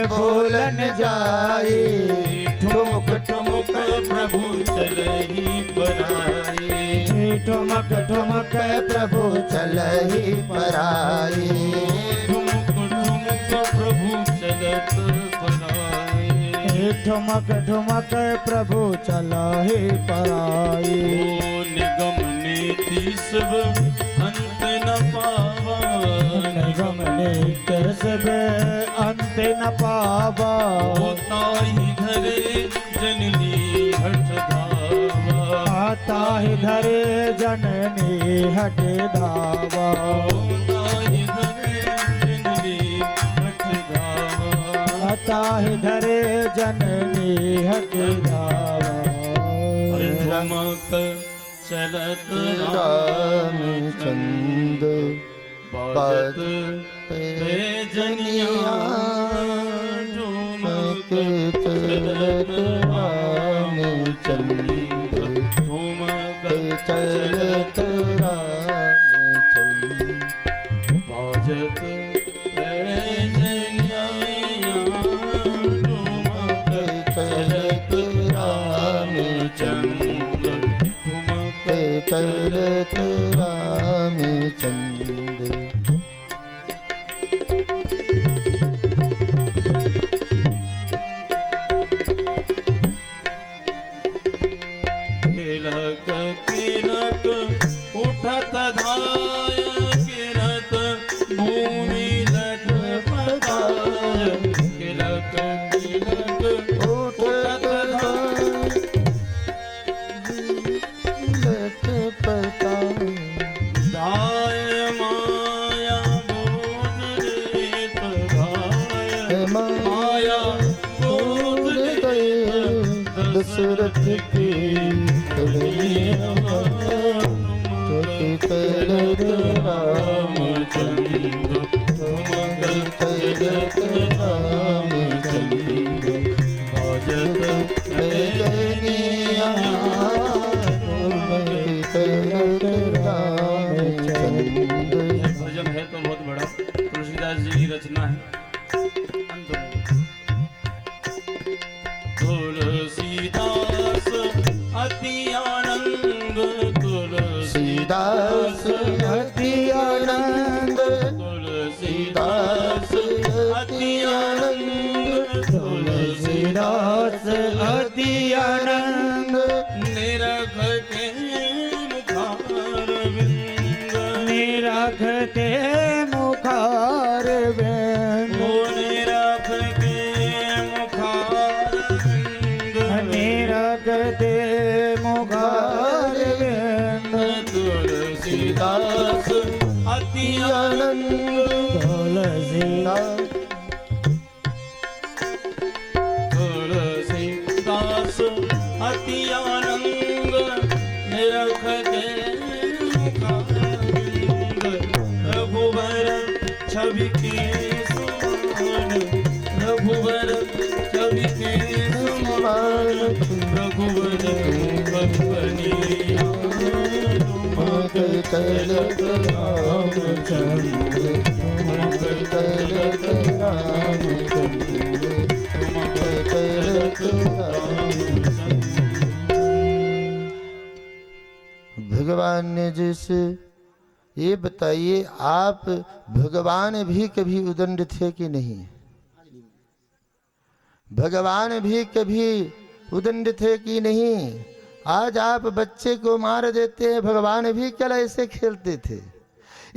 बोलन जाए, ठुमक ठुमक प्रभु चलहि पराए, ठुमक ठुमक प्रभु चलहि पराए, ठुमक ठुमक प्रभु चलत पराए, ठुमक ठुमक प्रभु चलहि पराए। ओ निगम नीति सब अंत न पावा, निगम नीति सब अंत न पावा, होता ही धरे जननी हठ धावा, आता ही धरे जननी हट धावा, होता ही धरे जननी हठ धावा, आता ही धरे जननी हट धावा। ठुमक चलत रामचंद्र बाजत पे जनिया, ठुमक चलत रामचंद्र, ठुमक चलत रामचंद्र, बाजत पे जनिया, ठुमक चलत रामचंद्र, ठुमक चलत रामचंद्र। किलक किलक उठत धाय, किरत भूमि लटपटाय, किलक किलक उठत धाय, धाय माया बोध देत धाय, माया बोध देत दशरथ की चलत रामचंद्र, ठुमक चलत रामचंद्र, बाजत जनिया, चलत रामचंद्र। भजन है तो बहुत बड़ा, तुलसीदास जी की रचना है। तुलसीदास अति आनंद, तुलसीदास अति आनंद, तुलसीदास अति आनंद, तुलसीदास अति आनंद, निरख के मुखार बिंद, निरख के मुखार बिंद, निरख के मुखार बिंद, निरख के मुखार बिंद, तुलसीदास अति आनंद, तुलसीदास तुलसीदास अति आनंद, निरख के मुखारविंद, रघुबर छवि के समान, रघुबर छवि के समान, रघुबर कंपनिया, चलत रामचंद्र, चलत रामचंद्र, चलत भगवान ने जैसे, ये बताइए आप भगवान भी कभी उदंड थे कि नहीं? भगवान भी कभी उदंड थे कि नहीं? आज आप बच्चे को मार देते हैं, भगवान भी कल ऐसे खेलते थे।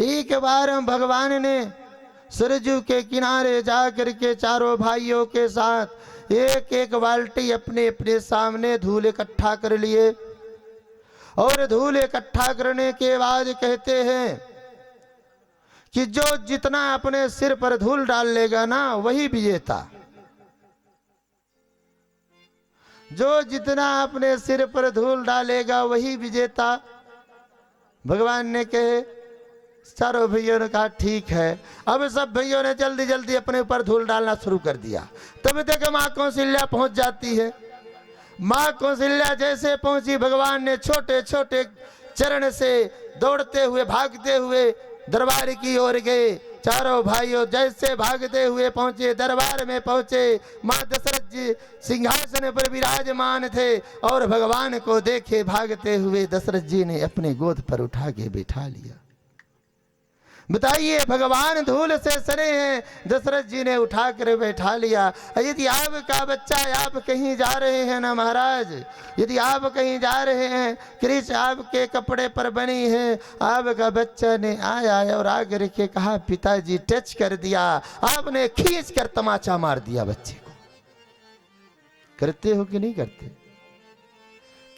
एक बार भगवान ने सरजू के किनारे जा करके चारों भाइयों के साथ एक एक बाल्टी अपने अपने सामने धूल इकट्ठा कर लिए, और धूल इकट्ठा करने के बाद कहते हैं कि जो जितना अपने सिर पर धूल डाल लेगा ना वही विजेता। जो जितना अपने सिर पर धूल डालेगा वही विजेता। भगवान ने कहे, चारों भैयों ने कहा ठीक है। अब सब भैयों ने जल्दी जल्दी अपने ऊपर धूल डालना शुरू कर दिया। तब तक माँ कौशल्या पहुंच जाती है। माँ कौशल्या जैसे पहुंची, भगवान ने छोटे छोटे चरण से दौड़ते हुए भागते हुए दरबार की ओर गए। चारों भाइयों जैसे भागते हुए पहुंचे, दरबार में पहुंचे। माँ दशरथ जी सिंहासन पर विराजमान थे और भगवान को देखे भागते हुए दशरथ जी ने अपने गोद पर उठा के बिठा लिया। बताइए, भगवान धूल से सने हैं, दशरथ जी ने उठा कर बैठा लिया। यदि आपका बच्चा, आप कहीं जा रहे हैं ना महाराज, यदि आप कहीं जा रहे हैं, क्रीच आपके कपड़े पर बनी है, आपका बच्चा ने आया और आकर के कहा पिताजी टच कर दिया, आपने खींच कर तमाचा मार दिया बच्चे को। करते हो कि नहीं करते?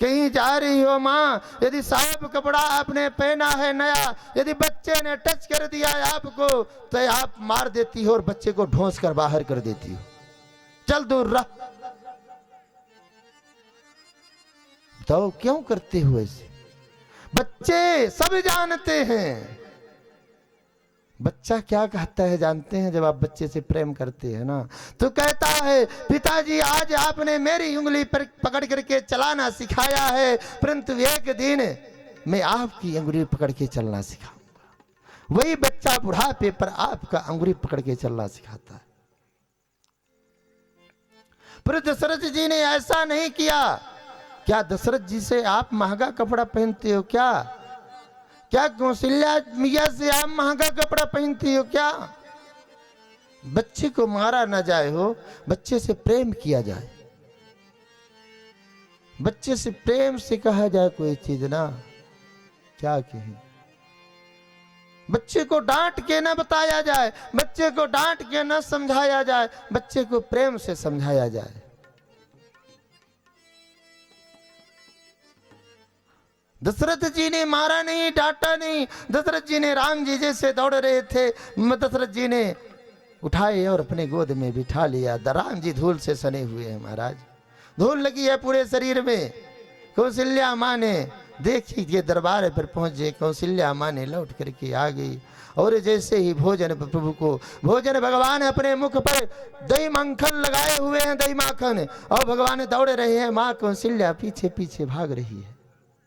कहीं जा रही हो माँ, यदि साफ कपड़ा आपने पहना है नया, यदि बच्चे ने टच कर दिया है आपको, तो आप मार देती हो और बच्चे को ढोंस कर बाहर कर देती हो। चल दूर रह। तो क्यों करते हो ऐसे? बच्चे सब जानते हैं। बच्चा क्या कहता है जानते हैं? जब आप बच्चे से प्रेम करते हैं ना, तो कहता है पिताजी आज आपने मेरी उंगली पर पकड़ करके चलाना सिखाया है, परंतु एक दिन मैं आपकी उंगली पकड़ के चलना सिखाऊंगा। वही बच्चा बुढ़ापे पर आपका उंगली पकड़ के चलना सिखाता है। पर दशरथ जी ने ऐसा नहीं किया। क्या दशरथ जी से आप महंगा कपड़ा पहनते हो क्या? क्या कौशल्या मिया से आप महंगा कपड़ा पहनती हो क्या? बच्चे को मारा ना जाए हो, बच्चे से प्रेम किया जाए, बच्चे से प्रेम से कहा जाए कोई चीज ना, क्या कहें? बच्चे को डांट के ना बताया जाए, बच्चे को डांट के ना समझाया जाए, बच्चे को प्रेम से समझाया जाए। दशरथ जी ने मारा नहीं, डांटा नहीं। दशरथ जी ने राम जी जैसे दौड़ रहे थे, दशरथ जी ने उठाए और अपने गोद में बिठा लिया। राम जी धूल से सने हुए हैं महाराज, धूल लगी है पूरे शरीर में। कौशल्या माँ ने देखी के दरबार पर पहुंचे, कौशल्या माँ ने लौट करके आ गई और जैसे ही भोजन प्रभु को भोजन, भगवान अपने मुख पर दही मक्खन लगाए हुए हैं, दही माखन, और भगवान दौड़ रहे हैं, माँ कौशल्या पीछे पीछे भाग रही है।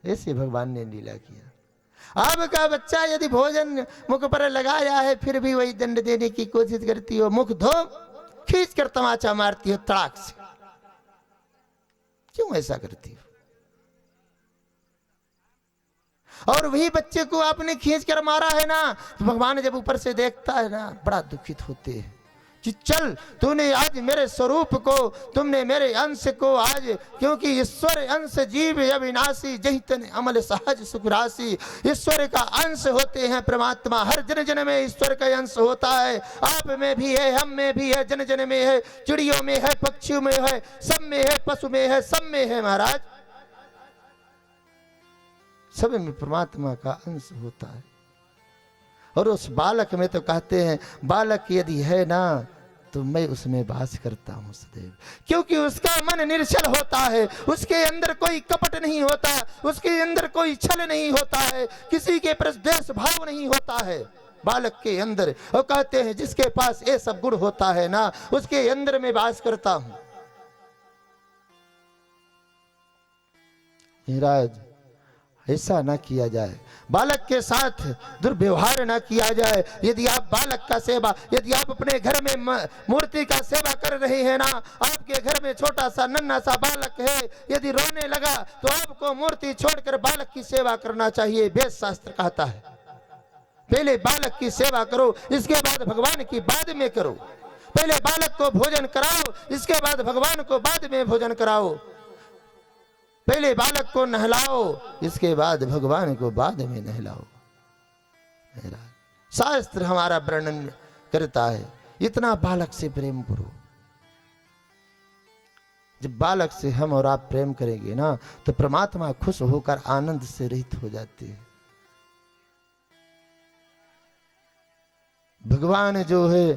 ऐसे भगवान ने लीला किया। आपका बच्चा यदि भोजन मुख पर लगाया है फिर भी वही दंड देने की कोशिश करती हो, मुख धो खींच कर तमाचा मारती हो तड़ाक से। क्यों ऐसा करती हो? और वही बच्चे को आपने खींच कर मारा है ना, तो भगवान जब ऊपर से देखता है ना, बड़ा दुखित होते हैं कि चल तूने आज मेरे स्वरूप को, तुमने मेरे अंश को आज, क्योंकि ईश्वर अंश जीव अविनाशी, जही तन अमल सहज सुख राशि। ईश्वर का अंश होते हैं परमात्मा, हर जन जन में ईश्वर का अंश होता है। आप में भी है, हम में भी है, जन जन में है, चिड़ियों में है, पक्षियों में है, सब में है, पशु में है, सब में है महाराज। सब में परमात्मा का अंश होता है। और उस बालक में तो कहते हैं बालक यदि है ना तो मैं उसमें वास करता हूं सदैव, क्योंकि उसका मन निर्छल होता है, उसके अंदर कोई कपट नहीं होता, उसके अंदर कोई छल नहीं होता है, किसी के प्रति द्वेष भाव नहीं होता है बालक के अंदर। और कहते हैं जिसके पास ये सब गुण होता है ना, उसके अंदर मैं वास करता हूं। महाराज ऐसा ना किया जाए, बालक के साथ दुर्व्यवहार ना किया जाए। यदि आप बालक का सेवा, यदि आप अपने घर में मूर्ति का सेवा कर रहे हैं ना, आपके घर में छोटा सा नन्हा सा बालक है, यदि रोने लगा तो आपको मूर्ति छोड़कर बालक की सेवा करना चाहिए। वेद शास्त्र कहता है पहले बालक की सेवा करो, इसके बाद भगवान की बाद में करो। पहले बालक को भोजन कराओ, इसके बाद भगवान को बाद में भोजन कराओ। पहले बालक को नहलाओ, इसके बाद भगवान को बाद में नहलाओ। शास्त्र हमारा वर्णन करता है, इतना बालक से प्रेम करो। जब बालक से हम और आप प्रेम करेंगे ना, तो परमात्मा खुश होकर आनंद से रहित हो जाते हैं। भगवान जो है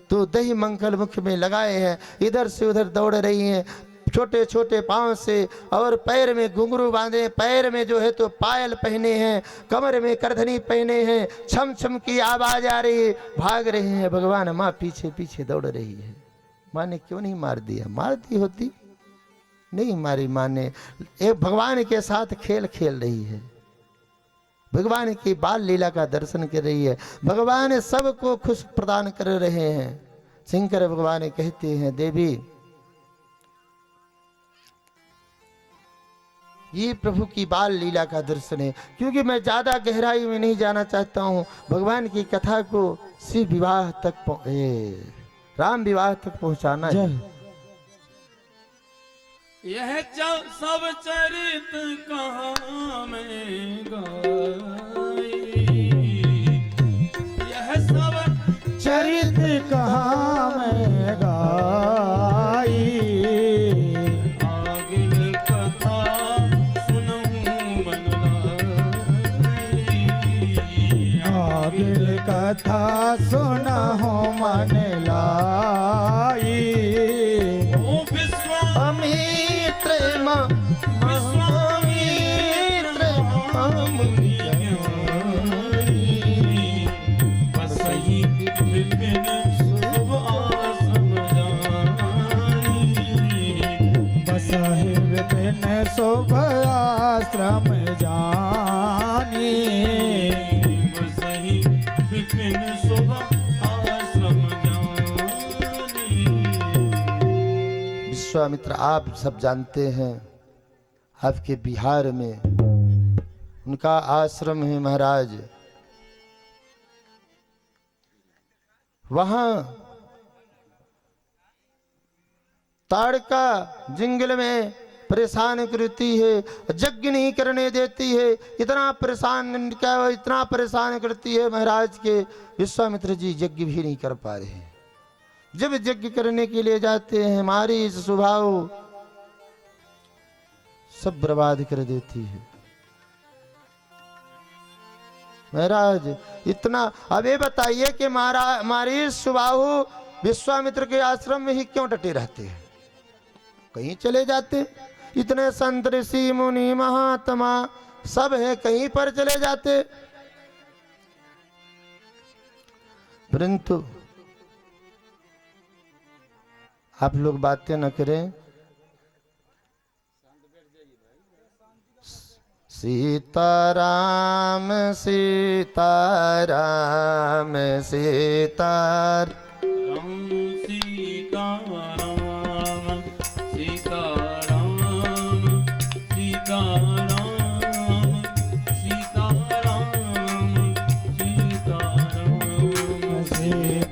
तो दही मंगल मुख में लगाए हैं, इधर से उधर दौड़ रही हैं, छोटे छोटे पांव से, और पैर में घुंघरू बांधे, पैर में जो है तो पायल पहने हैं, कमर में करधनी पहने हैं, छम छम की आवाज आ रही है, भाग रहे हैं भगवान। माँ पीछे पीछे दौड़ रही है। माँ ने क्यों नहीं मार दिया? मार दी होती, नहीं मारी माँ ने। एक भगवान के साथ खेल खेल रही है, भगवान की बाल लीला का दर्शन कर रही है। भगवान सबको खुश प्रदान कर रहे हैं। शंकर भगवान कहते हैं, देवी ये प्रभु की बाल लीला का दर्शन है। क्योंकि मैं ज्यादा गहराई में नहीं जाना चाहता हूँ, भगवान की कथा को शिव विवाह तक राम विवाह तक पहुंचाना है। यह सब चरित कहाँ में गाई, यह सब चरित कहाँ में गाई, आगे कथा सुनूं मन लाई, आगे कथा सुनहु मन लाई। ओ अमित्र बसहि विपिन शुभ आश्रम जानी, बसहि विपिन शुभ आश्रम जानी, बसहि विपिन शुभ आश्रम जानी। विश्वामित्र, आप सब जानते हैं, आपके बिहार में उनका आश्रम है महाराज। वहां ताड़का जंगल में परेशान करती है, यज्ञ नहीं करने देती है, इतना परेशान, क्या इतना परेशान करती है महाराज के विश्वामित्र जी यज्ञ भी नहीं कर पा रहे। जब यज्ञ करने के लिए जाते हैं, हमारी इस स्वभाव सब बर्बाद कर देती है महाराज। इतना, अब ये बताइए कि हमारी स्वभाव विश्वामित्र के आश्रम में ही क्यों डटे रहते हैं? कहीं चले जाते, इतने संत ऋषि मुनि महात्मा सब है, कहीं पर चले जाते। परंतु आप लोग बातें न करें। सीताराम सीताराम सीतार सीताराम सीताराम सीताराम सीताराम सीताराम सीताराम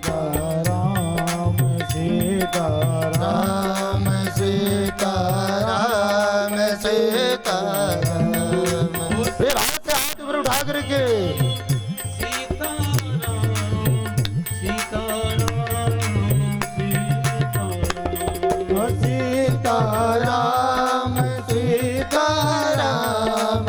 सीताराम सीताराम सीताराम। फिर हाथ से हाथ ऊपर उठा करके सीताराम सीताराम सीताराम सीताराम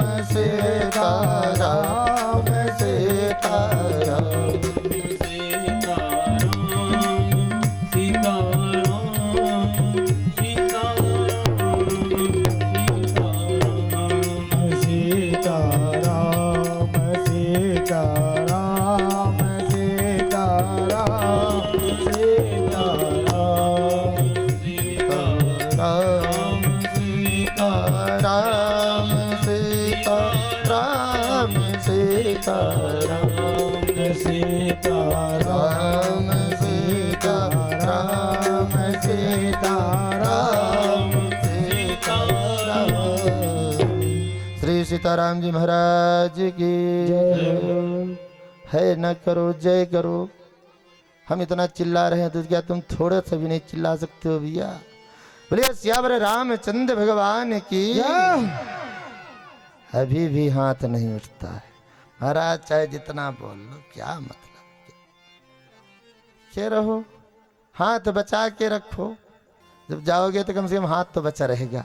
सीताराम सीताराम सीताराम सीताराम। श्री सीताराम जी महाराज की जय। है न करो जय करो। हम इतना चिल्ला रहे हैं तो क्या तुम थोड़ा सा भी नहीं चिल्ला सकते हो भैया? बोले सियावर रामचंद्र भगवान की अभी भी हाथ नहीं उठता है। महाराज चाहे जितना बोल लो क्या मतलब, के रहो, हाथ बचा के रखो, जब जाओगे तो कम से कम हाथ तो बचा रहेगा।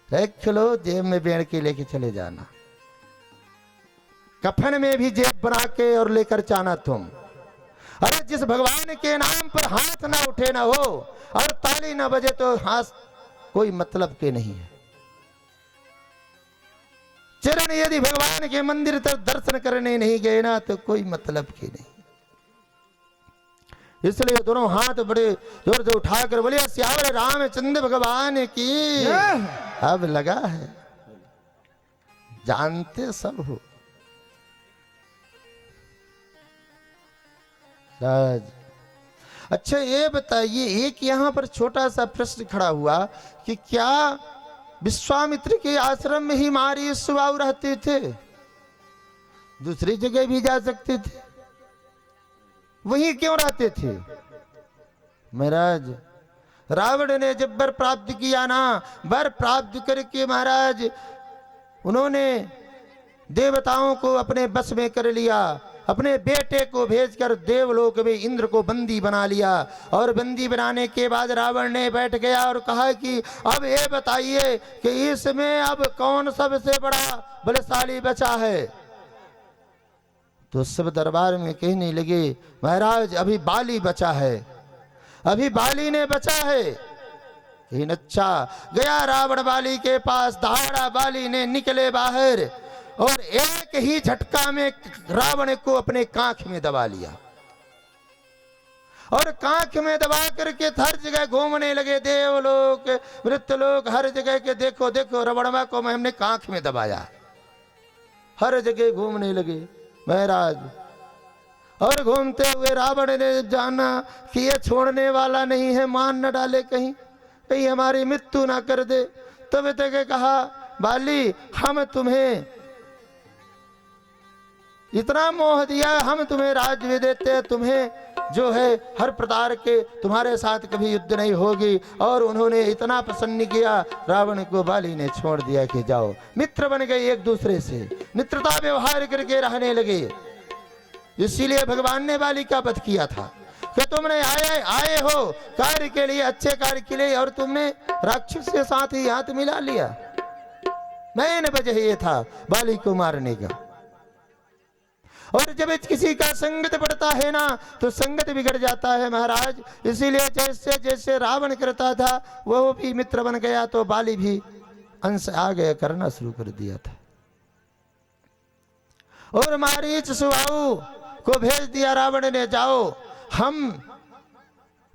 रख लो, जेब में बेड़ के लेके चले जाना, कफन में भी जेब बना के और लेकर जाना तुम। अरे जिस भगवान के नाम पर हाथ ना उठे ना हो और ताली ना बजे तो हाथ कोई मतलब के नहीं है। चरण यदि भगवान के मंदिर तक दर्शन करने नहीं गए ना तो कोई मतलब के नहीं। इसलिए दोनों हाथ बड़े जोर से उठाकर बोले सियावर रामचंद्र भगवान की। अब लगा है, जानते सब हो राज। अच्छा ये बताइए, एक यहां पर छोटा सा प्रश्न खड़ा हुआ कि क्या विश्वामित्र के आश्रम में ही मारी सुबाहु रहते थे? दूसरी जगह भी जा सकते थे, वहीं क्यों रहते थे? महाराज रावण ने जब वर प्राप्त किया ना, वर प्राप्त करके महाराज उन्होंने देवताओं को अपने बस में कर लिया, अपने बेटे को भेजकर देवलोक में इंद्र को बंदी बना लिया। और बंदी बनाने के बाद रावण ने बैठ गया और कहा कि अब ये बताइए कि इसमें अब कौन सबसे बड़ा बलशाली बचा है? तो सब दरबार में कहने लगे महाराज अभी बाली बचा है, अभी बाली ने बचा है। लेकिन अच्छा गया रावण बाली के पास, दहाड़ा बाली ने निकले बाहर और एक ही झटका में रावण को अपने कांख में दबा लिया। और कांख में दबा करके हर जगह घूमने लगे, देवलोक मृत्यलोक हर जगह के देखो देखो रावणवा को हमने कांख में दबाया, हर जगह घूमने लगे महाराज। और घूमते हुए रावण ने जाना कि ये छोड़ने वाला नहीं है, मान न डाले कहीं कहीं हमारी मृत्यु ना कर दे। तब तक कहा बाली हम तुम्हें इतना मोह दिया, हम तुम्हें राज्य देते, तुम्हें जो है हर प्रकार के तुम्हारे साथ कभी युद्ध नहीं होगी। और उन्होंने इतना प्रसन्न किया, रावण को बाली ने छोड़ दिया कि जाओ। मित्र बन गए, एक दूसरे से मित्रता व्यवहार करके रहने लगे। इसीलिए भगवान ने बाली का वध किया था कि तुमने आए हो कार्य के लिए, अच्छे कार्य के लिए, और तुमने राक्षस के साथ ही हाथ मिला लिया। मैंने वजह ये था बाली को मारने का। और जब किसी का संगत पड़ता है ना तो संगत बिगड़ जाता है महाराज। इसीलिए जैसे जैसे रावण करता था वो भी मित्र बन गया, तो बाली भी अंश आ गया, करना शुरू कर दिया था। और मारीच सुबाहु को भेज दिया रावण ने, जाओ हम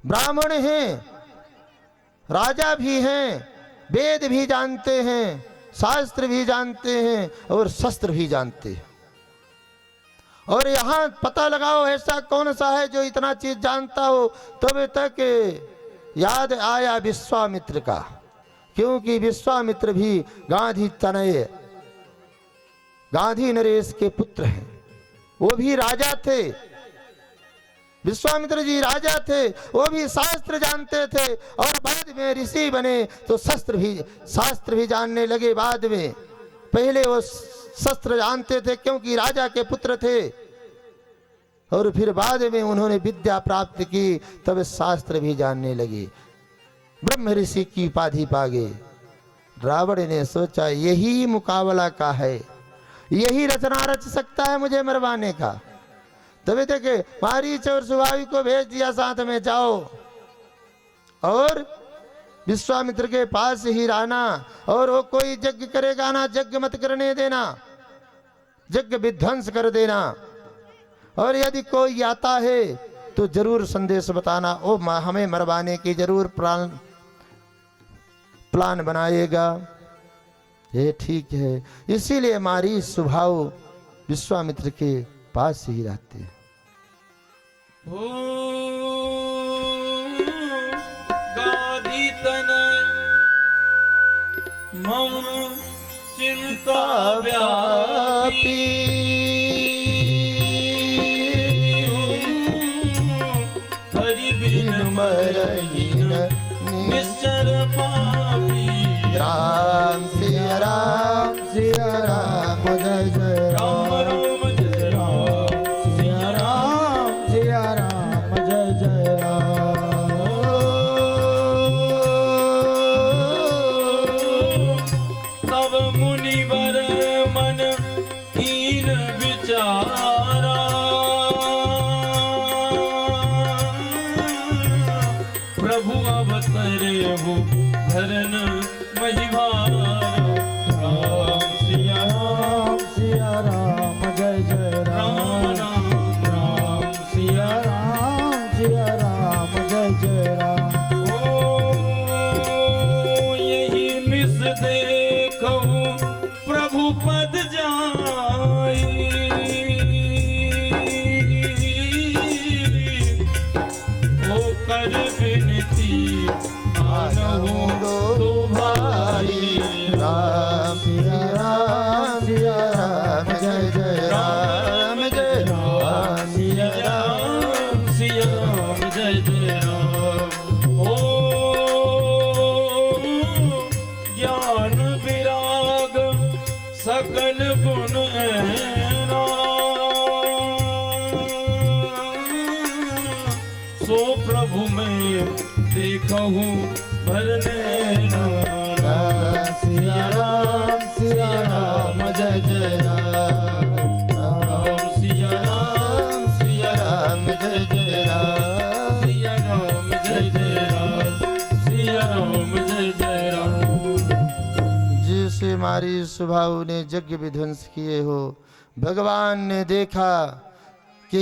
ब्राह्मण हैं, राजा भी हैं, वेद भी जानते हैं, शास्त्र भी जानते हैं और शस्त्र भी जानते हैं। और यहाँ पता लगाओ ऐसा कौन सा है जो इतना चीज जानता हो। तब तक याद आया विश्वामित्र का, क्योंकि विश्वामित्र भी गांधी तनय गांधी नरेश के पुत्र हैं, वो भी राजा थे। विश्वामित्र जी राजा थे, वो भी शास्त्र जानते थे और बाद में ऋषि बने तो शास्त्र भी जानने लगे। बाद में पहले वो शस्त्र जानते थे क्योंकि राजा के पुत्र थे, और फिर बाद में उन्होंने विद्या प्राप्त की, तब शास्त्र भी जानने लगे, ब्रह्म ऋषि की उपाधि पा गए। रावण ने सोचा यही मुकाबला का है, यही रचना रच सकता है मुझे मरवाने का। तभी देखे मारीच और सुबाहु को भेज दिया साथ में, जाओ और विश्वामित्र के पास ही रहना, और वो कोई यज्ञ करेगा ना, यज्ञ मत करने देना, यज्ञ विध्वंस कर देना। और यदि कोई आता है तो जरूर संदेश बताना, ओ हमें मरवाने की जरूर प्लान बनाएगा। ये ठीक है। इसीलिए मारीच सुबाहु विश्वामित्र के पास ही रहते हैं। गाधी तनय मम चिंता व्यापी करे हो भरन महिभार। राम सिया राम सिया राम जय जय राम राम। राम राम सिया सिया राम जय जय राम। ओ यही मिस देखो प्रभु पद जाई। ओ कर विनती आनहु दो भाई। राम सिया राम जय जय राम जय राम सिया राम सिया राम जय जय राम। ओ ज्ञान विराग सकल गुण ऐना। सो प्रभु में देखहूँ भरने राम सिया राम जय जय राम। राम सिया राम सिया राम जय जय राम। सिया राम जय जय राम सिया राम जय जय राम। जिसे मारी सुभाव ने यज्ञ विध्वंस किए हो, भगवान ने देखा कि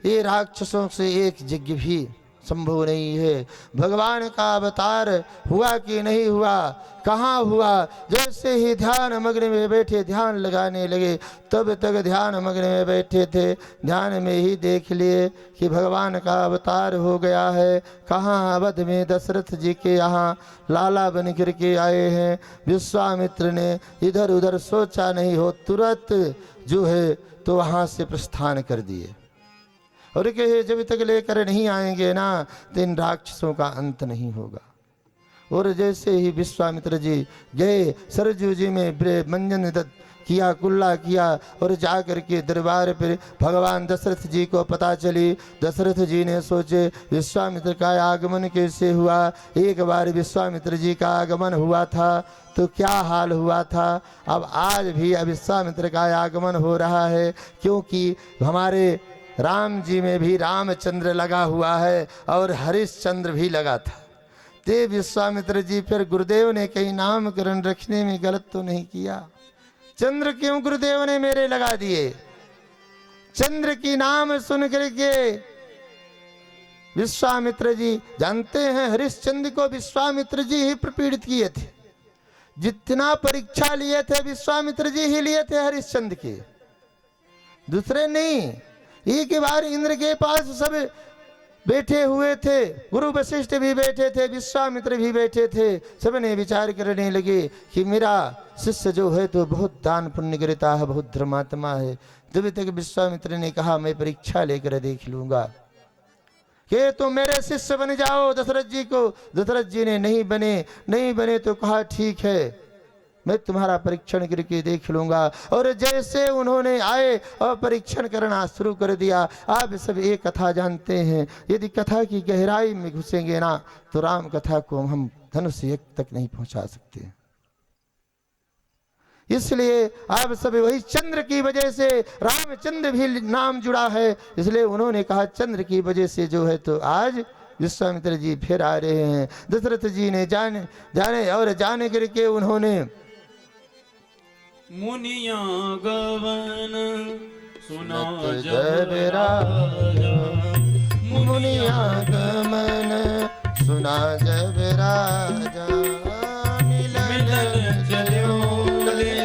ये राक्षसों से एक यज्ञ भी संभव नहीं है। भगवान का अवतार हुआ कि नहीं हुआ, कहाँ हुआ। जैसे ही ध्यान मग्न में बैठे ध्यान लगाने लगे, तब तक ध्यान मग्न में बैठे थे, ध्यान में ही देख लिए कि भगवान का अवतार हो गया है। कहाँ अवध में दशरथ जी के यहाँ लाला बन कर के आए हैं। विश्वामित्र ने इधर उधर सोचा नहीं हो, तुरंत जो है तो वहाँ से प्रस्थान कर दिए और कहे जब तक लेकर नहीं आएंगे ना तो इन राक्षसों का अंत नहीं होगा। और जैसे ही विश्वामित्र जी गए, सरजू जी में मंजन किया, कुल्ला किया और जा कर के दरबार पर भगवान दशरथ जी को पता चली। दशरथ जी ने सोचे विश्वामित्र का आगमन कैसे हुआ। एक बार विश्वामित्र जी का आगमन हुआ था तो क्या हाल हुआ था, अब आज भी विश्वामित्र का आगमन हो रहा है, क्योंकि हमारे राम जी में भी रामचंद्र लगा हुआ है और हरिश्चंद्र भी लगा था। ते विश्वामित्र जी फिर गुरुदेव ने कहीं नामकरण रखने में गलत तो नहीं किया। चंद्र क्यों गुरुदेव ने मेरे लगा दिए। चंद्र की नाम सुन करके विश्वामित्र जी जानते हैं, हरिश्चंद्र को विश्वामित्र जी ही प्रपीड़ित किए थे। जितना परीक्षा लिए थे विश्वामित्र जी ही लिए थे हरिश्चंद्र के, दूसरे नहीं। एक बार इंद्र के पास सब बैठे हुए थे, गुरु वशिष्ठ भी बैठे थे, विश्वामित्र भी बैठे थे। सबने विचार करने लगे कि मेरा शिष्य जो है तो बहुत दान पुण्य करता है, बहुत धर्मात्मा है। तभी तक विश्वामित्र ने कहा मैं परीक्षा लेकर देख लूंगा कि तुम मेरे शिष्य बन जाओ दशरथ जी को। दशरथ जी ने नहीं बने तो कहा ठीक है मैं तुम्हारा परीक्षण करके देख लूंगा। और जैसे उन्होंने आए और परीक्षण करना शुरू कर दिया। आप सब एक कथा जानते हैं, यदि कथा की गहराई में घुसेंगे ना तो राम कथा को हम धनुष एक तक नहीं पहुंचा सकते। इसलिए आप सब वही चंद्र की वजह से रामचंद्र भी नाम जुड़ा है, इसलिए उन्होंने कहा चंद्र की वजह से जो है तो आज विश्वामित्र जी फिर आ रहे हैं। दशरथ जी ने जाने करके उन्होंने मुनिया गवन सुना जब राजा, मुनिया गमन सुना जब राजा। मिलन जयोले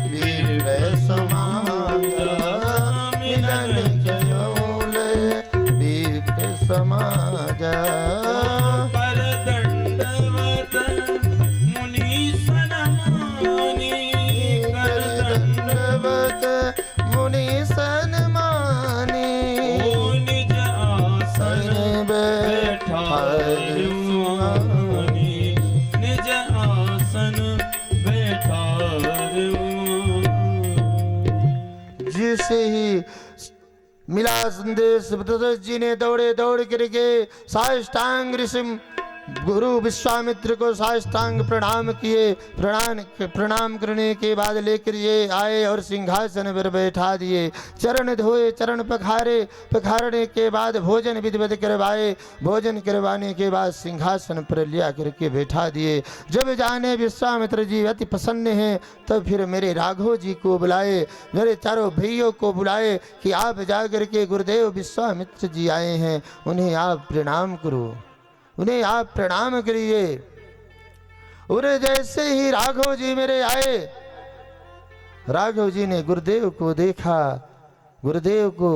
वीर समाजा, मिलन जयोले वीर समाजा। पर दंडवत मुनि सनमानी, कर दंडवत मुनि सन्मानी। ओ निज आसन बैठाई, निज आसन बैठाई। जिसे ही मिला संदेश दशरथ जी ने दौड़ करके साष्टांग ऋषि गुरु विश्वामित्र को साष्टांग प्रणाम किए। प्रणाम करने के बाद लेकर ये आए और सिंहासन पर बैठा दिए। चरण धोए, चरण पखारे, पखारने के बाद भोजन विधिवत करवाए। भोजन करवाने के बाद सिंहासन पर लिया करके बैठा दिए। जब जाने विश्वामित्र जी अति प्रसन्न हैं, तब फिर मेरे राघव जी को बुलाए, मेरे चारों भैयों को बुलाए कि आप जा करके गुरुदेव विश्वामित्र जी आए हैं, उन्हें आप प्रणाम करो, उन्हें आप प्रणाम करिए। और जैसे ही राघव जी मेरे आए, राघव जी ने गुरुदेव को देखा, गुरुदेव को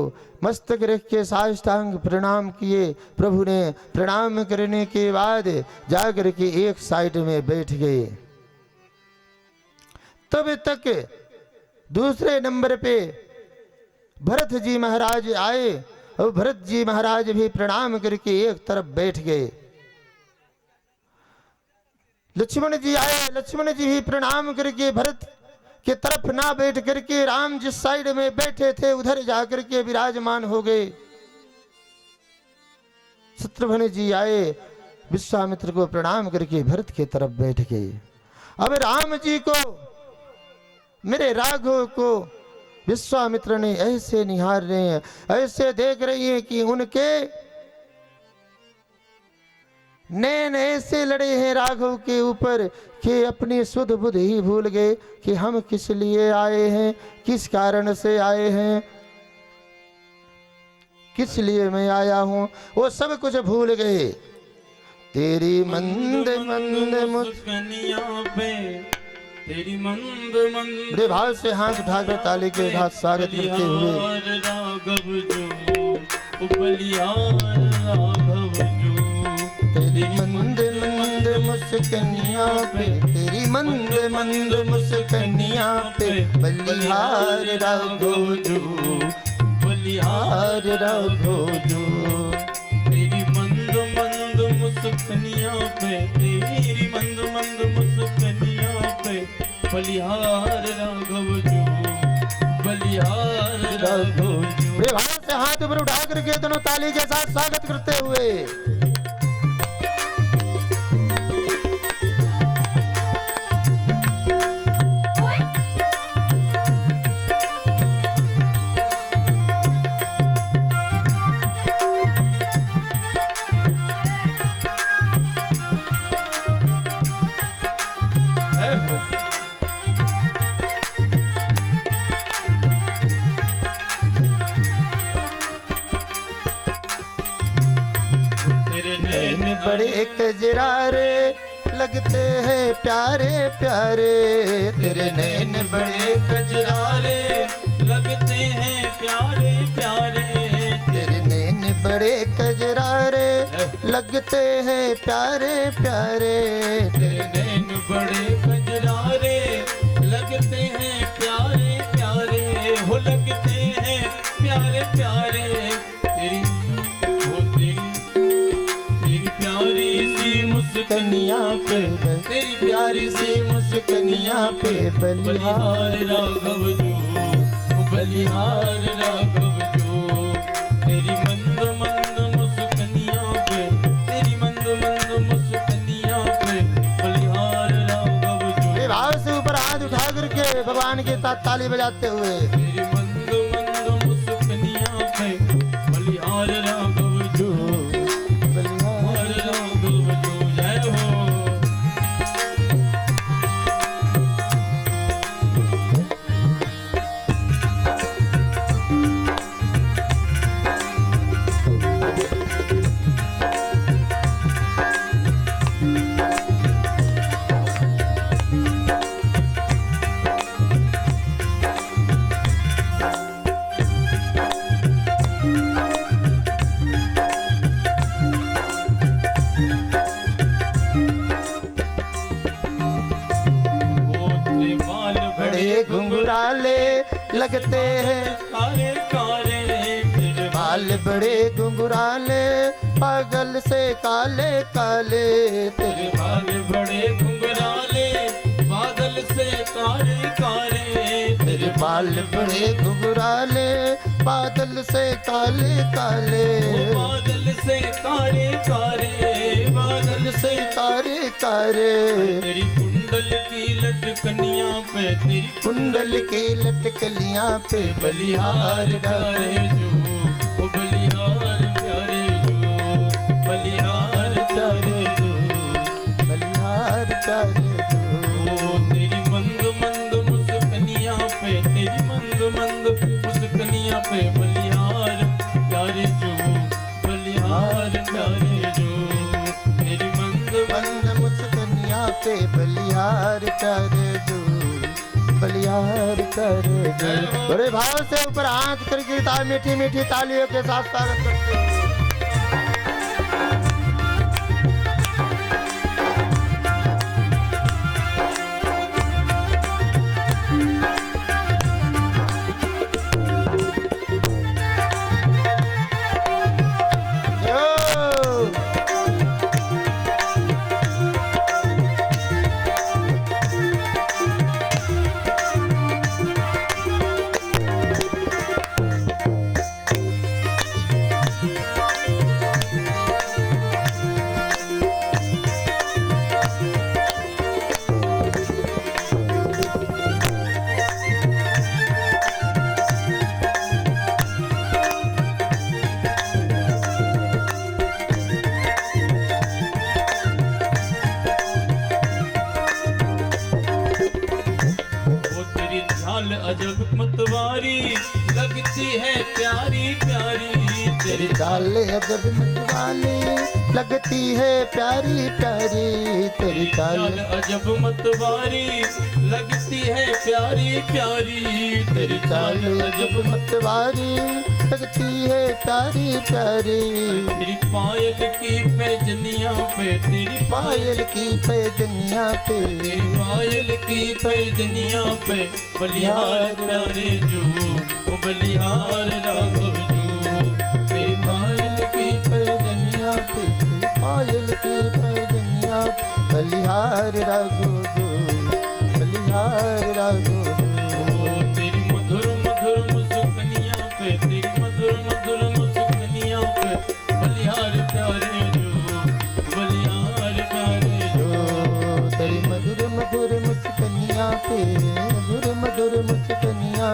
मस्तक रख के साष्टांग प्रणाम किए। प्रभु ने प्रणाम करने के बाद जाकर के एक साइड में बैठ गए। तब तक दूसरे नंबर पे भरत जी महाराज आए और भरत जी महाराज भी प्रणाम करके एक तरफ बैठ गए। लक्ष्मण जी आए, लक्ष्मण जी भी प्रणाम करके भरत के तरफ ना बैठ करके राम जिस साइड में बैठे थे उधर जाकर के विराजमान हो गए। शत्रुघ्न जी आए, विश्वामित्र को प्रणाम करके भरत के तरफ बैठ गए। अब राम जी को, मेरे राघव को विश्वामित्र ने ऐसे निहार रहे हैं, ऐसे देख रही हैं कि उनके नैन ऐसे लड़े हैं राघव के ऊपर कि अपनी शुद्ध बुद्धि ही भूल गए कि हम किस लिए आए हैं, किस कारण से आए हैं, किस लिए मैं आया हूं, वो सब कुछ भूल गए। तेरी मंद मंद मुस्कानियों पे, तेरी मंद मंद बड़े भाव से हाथ उठाकर ताली के साथ स्वागत करते हुए राघव जो बलिहार राघव जो, तेरी मंद मंद मुस्कानियां पे, तेरी मंद मंद मुस्कानियां पे बलिहार राघव जो, बलिहार राघव जो। तेरी मंद मंद मुस्कानियों पे, तेरी मंद मंद मुस्कानियों पे बलिहार राघव जो, बलिहार राघव जो। बड़े भाव से हाथ ऊपर उठा करके दोनों ताली के साथ स्वागत करते हुए बड़े कजरारे लगते हैं प्यारे प्यारे, तेरे नैन बड़े कजरारे लगते हैं प्यारे प्यारे, तेरे नैन बड़े कजरारे लगते हैं प्यारे प्यारे, तेरे नैन बड़े कजरारे लगते हैं प्यारे प्यारे, हो लगते हैं प्यारे प्यारे। तेरी मुस्कनिया पे, तेरी प्यारी सी मुस्कनिया पे बलिहार राघव जो, बलिहार राघव जो। तेरी मंद मंद मुस्कनिया पे, तेरी मंद मंद मुस्कनिया पे बलिहार राघव जो। भाव से ऊपर हाथ उठा करके भगवान के साथ ताली बजाते हुए, तेरी मंद मंद मुस्कनिया पे बलिहार राघव जो, बलिहार राघव जो। जय हो। घुंघराले लगते हैं काले काले, तेरे बाल बड़े घुंघराले पागल से काले काले, तेरे बाल बड़े घुंघराले बादल से काले काले, तेरे बाल बड़े घुंघराले बादल से काले काले, बादल से काले काले, बादल से कारे कारे, तेरी कुंडल की लटकनियां पे, तेरी कुंडल के लटकलियां पे बलिहार प्यारे जो, ओ बलिहार प्यारे जो, बलिहार प्यारे जो, बलिहार प्यारे ओ तेरी मंद मंद मुस्कनियां पे, तेरी मंद मंद मुस्कनियां पे बलिहार प्यारे जो, बलिहार प्यारे जो, तेरी मंद मंद मुस्कनियां पे बलिहार प्यारे दो, बलिहार प्यारे दो। बड़े भाव से ऊपर हाथ करके मीठी मीठी तालियों के साथ स्वागत करते हैं। अजब मतवारी लगती है प्यारी प्यारी, तेरी चाल अजब मतवाली लगती है प्यारी प्यारी, तेरी चाल अजब मतवारी लगती है प्यारी प्यारी, तेरी चाल अजब मतवारी लगती है प्यारी प्यारी, तेरी पायल की पैजनियां पे, तेरी पायल की पैजनियां पे, तेरी पायल की पैजनियां पे बलिहार प्यारे जो, ओ बलिहार राघव जो, तेरी पायल की पैजनियां पे, पायल की पैजनियां बलिहार राघो जो, बलिहार राघो ओ तेरी मधुर मधुर मुस्कनियां पे, तेरी मधुर मधुर मुस्कनियां पे बलिहार प्यारे जो, बलिहार प्यारे जो, तेरी मधुर मधुर मुस्कनियां पे, मधुर मधुर मुस्कनियां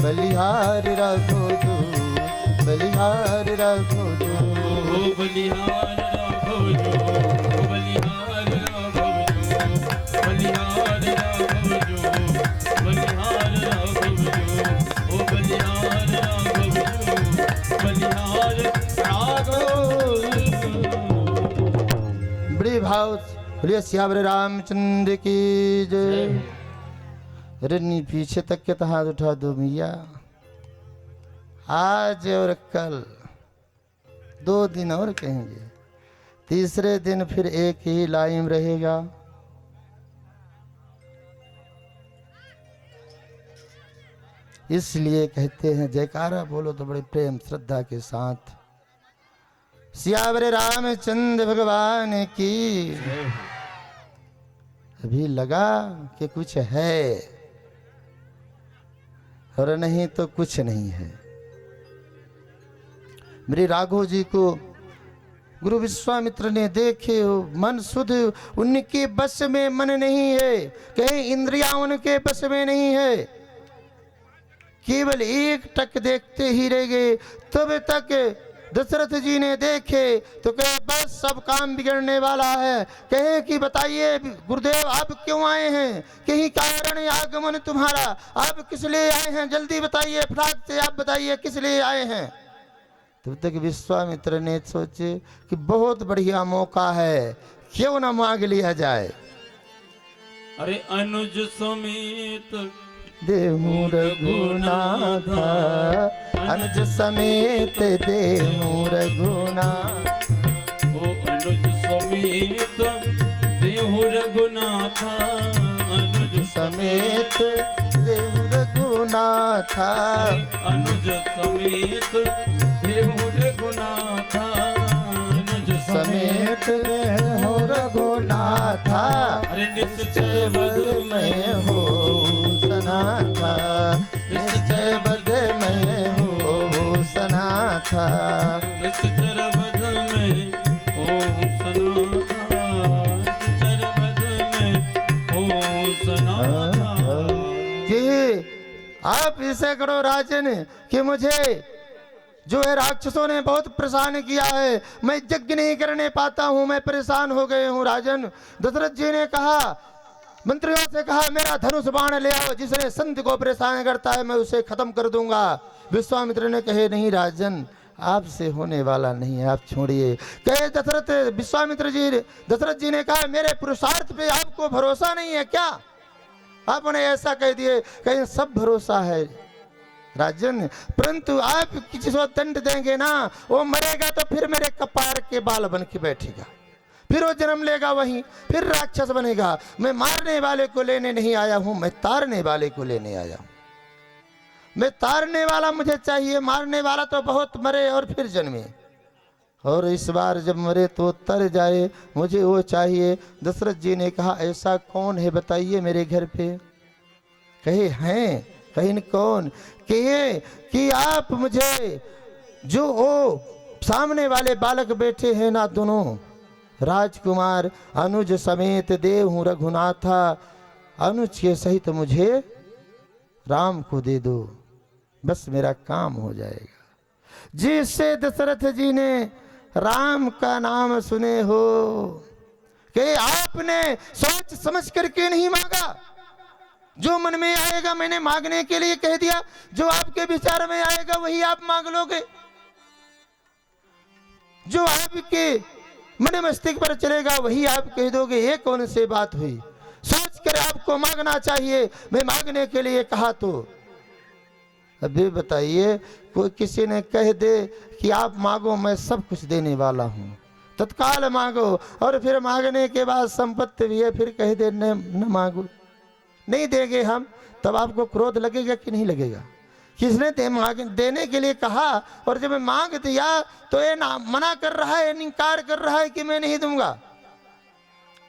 बलिहार राघो जो, बलिहार राघो जो, ओ बलिहार राघव जो, ओ बलिहार राघव जो, बलिहार राघव जो, बलिहार राघव जो, ओ बलिहार राघव जो, बलिहार राघव जो। बड़े भाव बोलिए सियावर रामचंद्र की जय। अरे नी पीछे तक के तो हाथ उठा दो मैया। आज और कल 2 दिन और कहेंगे, तीसरे दिन फिर एक ही लाइम रहेगा। इसलिए कहते हैं जयकारा बोलो तो बड़े प्रेम श्रद्धा के साथ। सियावर रामचंद्र भगवान की। अभी लगा कि कुछ है और नहीं तो कुछ नहीं है। मेरे राघव जी को गुरु विश्वामित्र ने देखे, मन शुद्ध, उनके बस में मन नहीं है, कहीं इंद्रियां उनके बस में नहीं है, केवल एक टक देखते ही रह गए। तब तक दशरथ जी ने देखे तो कहे बस सब काम बिगड़ने वाला है। कहे कि बताइए गुरुदेव आप क्यों आए हैं, कहीं कारण आगमन तुम्हारा, आप किस लिए आए हैं, जल्दी बताइए, फटाक से आप बताइए किस लिए आए हैं। तब तक विश्वामित्र ने सोचे कि बहुत बढ़िया मौका है, क्यों ना मांग लिया जाए। अरे अनुज समेत देहु रघुनाथ, अनुज समेत देहु रघुनाथ, ओ अनुज समेत देहु रघुनाथ, अनुज समेत देहु रघुनाथ, अनुज समेत देहु रघुनाथ, अनुज समेत देहु रघुनाथ। अरे निश्चय बद मैं हो सनाथा, निश्चय बद मैं हो था। निश्चर बध में हो सना था, निश्चर बध में हो सना था। कि आप इसे करो राजन कि मुझे जो है राक्षसों ने बहुत परेशान किया है, मैं यज्ञ नहीं करने पाता हूं, मैं परेशान हो गए हूं राजन। दशरथ जी ने कहा, मंत्रियों से कहा, मेरा धनुष बाण ले आओ, जिसने संत को परेशान करता है मैं उसे खत्म कर दूंगा। विश्वामित्र ने कहे, नहीं राजन, आपसे होने वाला नहीं है, आप छोड़िए। कहे दशरथ जी ने कहा, मेरे पुरुषार्थ पे आपको भरोसा नहीं है क्या? आपने ऐसा कह दिए, कहीं सब भरोसा है राजन, परंतु आप किसी को दंड देंगे ना, वो मरेगा तो फिर मेरे कपार के बाल बन के बैठेगा, फिर वो जन्म लेगा वहीं, फिर राक्षस बनेगा। मैं मारने वाले को लेने नहीं आया हूं, मैं तारने वाले को लेने आया हूं। मैं तारने वाला मुझे चाहिए, मारने वाला तो बहुत मरे और फिर जन्मे, और इस बार जब मरे तो तर जाए, मुझे वो चाहिए। दशरथ जी ने कहा, ऐसा कौन है बताइए मेरे घर पे? कहे हैं, कहीं कौन? कहे कि आप मुझे जो वो सामने वाले बालक बैठे हैं ना, दोनों राजकुमार अनुज समेत देव हूँ रघुनाथा, अनुज के सहित मुझे राम को दे दो, बस मेरा काम हो जाएगा। जिससे दशरथ जी ने राम का नाम सुने हो कि आपने सोच समझ करके नहीं मांगा, जो मन में आएगा मैंने मांगने के लिए कह दिया, जो आपके विचार में आएगा वही आप मांग लोगे, जो आपके मन मस्तिष्क पर चलेगा वही आप कह दोगे। ये कौन सी बात हुई? सोच कर आपको मांगना चाहिए, मैं मांगने के लिए कहा तो। अभी बताइए, कोई किसी ने कह दे कि आप मांगो, मैं सब कुछ देने वाला हूं, तत्काल मांगो, और फिर मांगने के बाद संपत्ति भी है, फिर कह दे न मांगो, नहीं देंगे हम, तब आपको क्रोध लगेगा कि नहीं लगेगा? किसने देने के लिए कहा, और जब मैं मांग दिया तो ये मना कर रहा है, इनकार कर रहा है कि मैं नहीं दूंगा,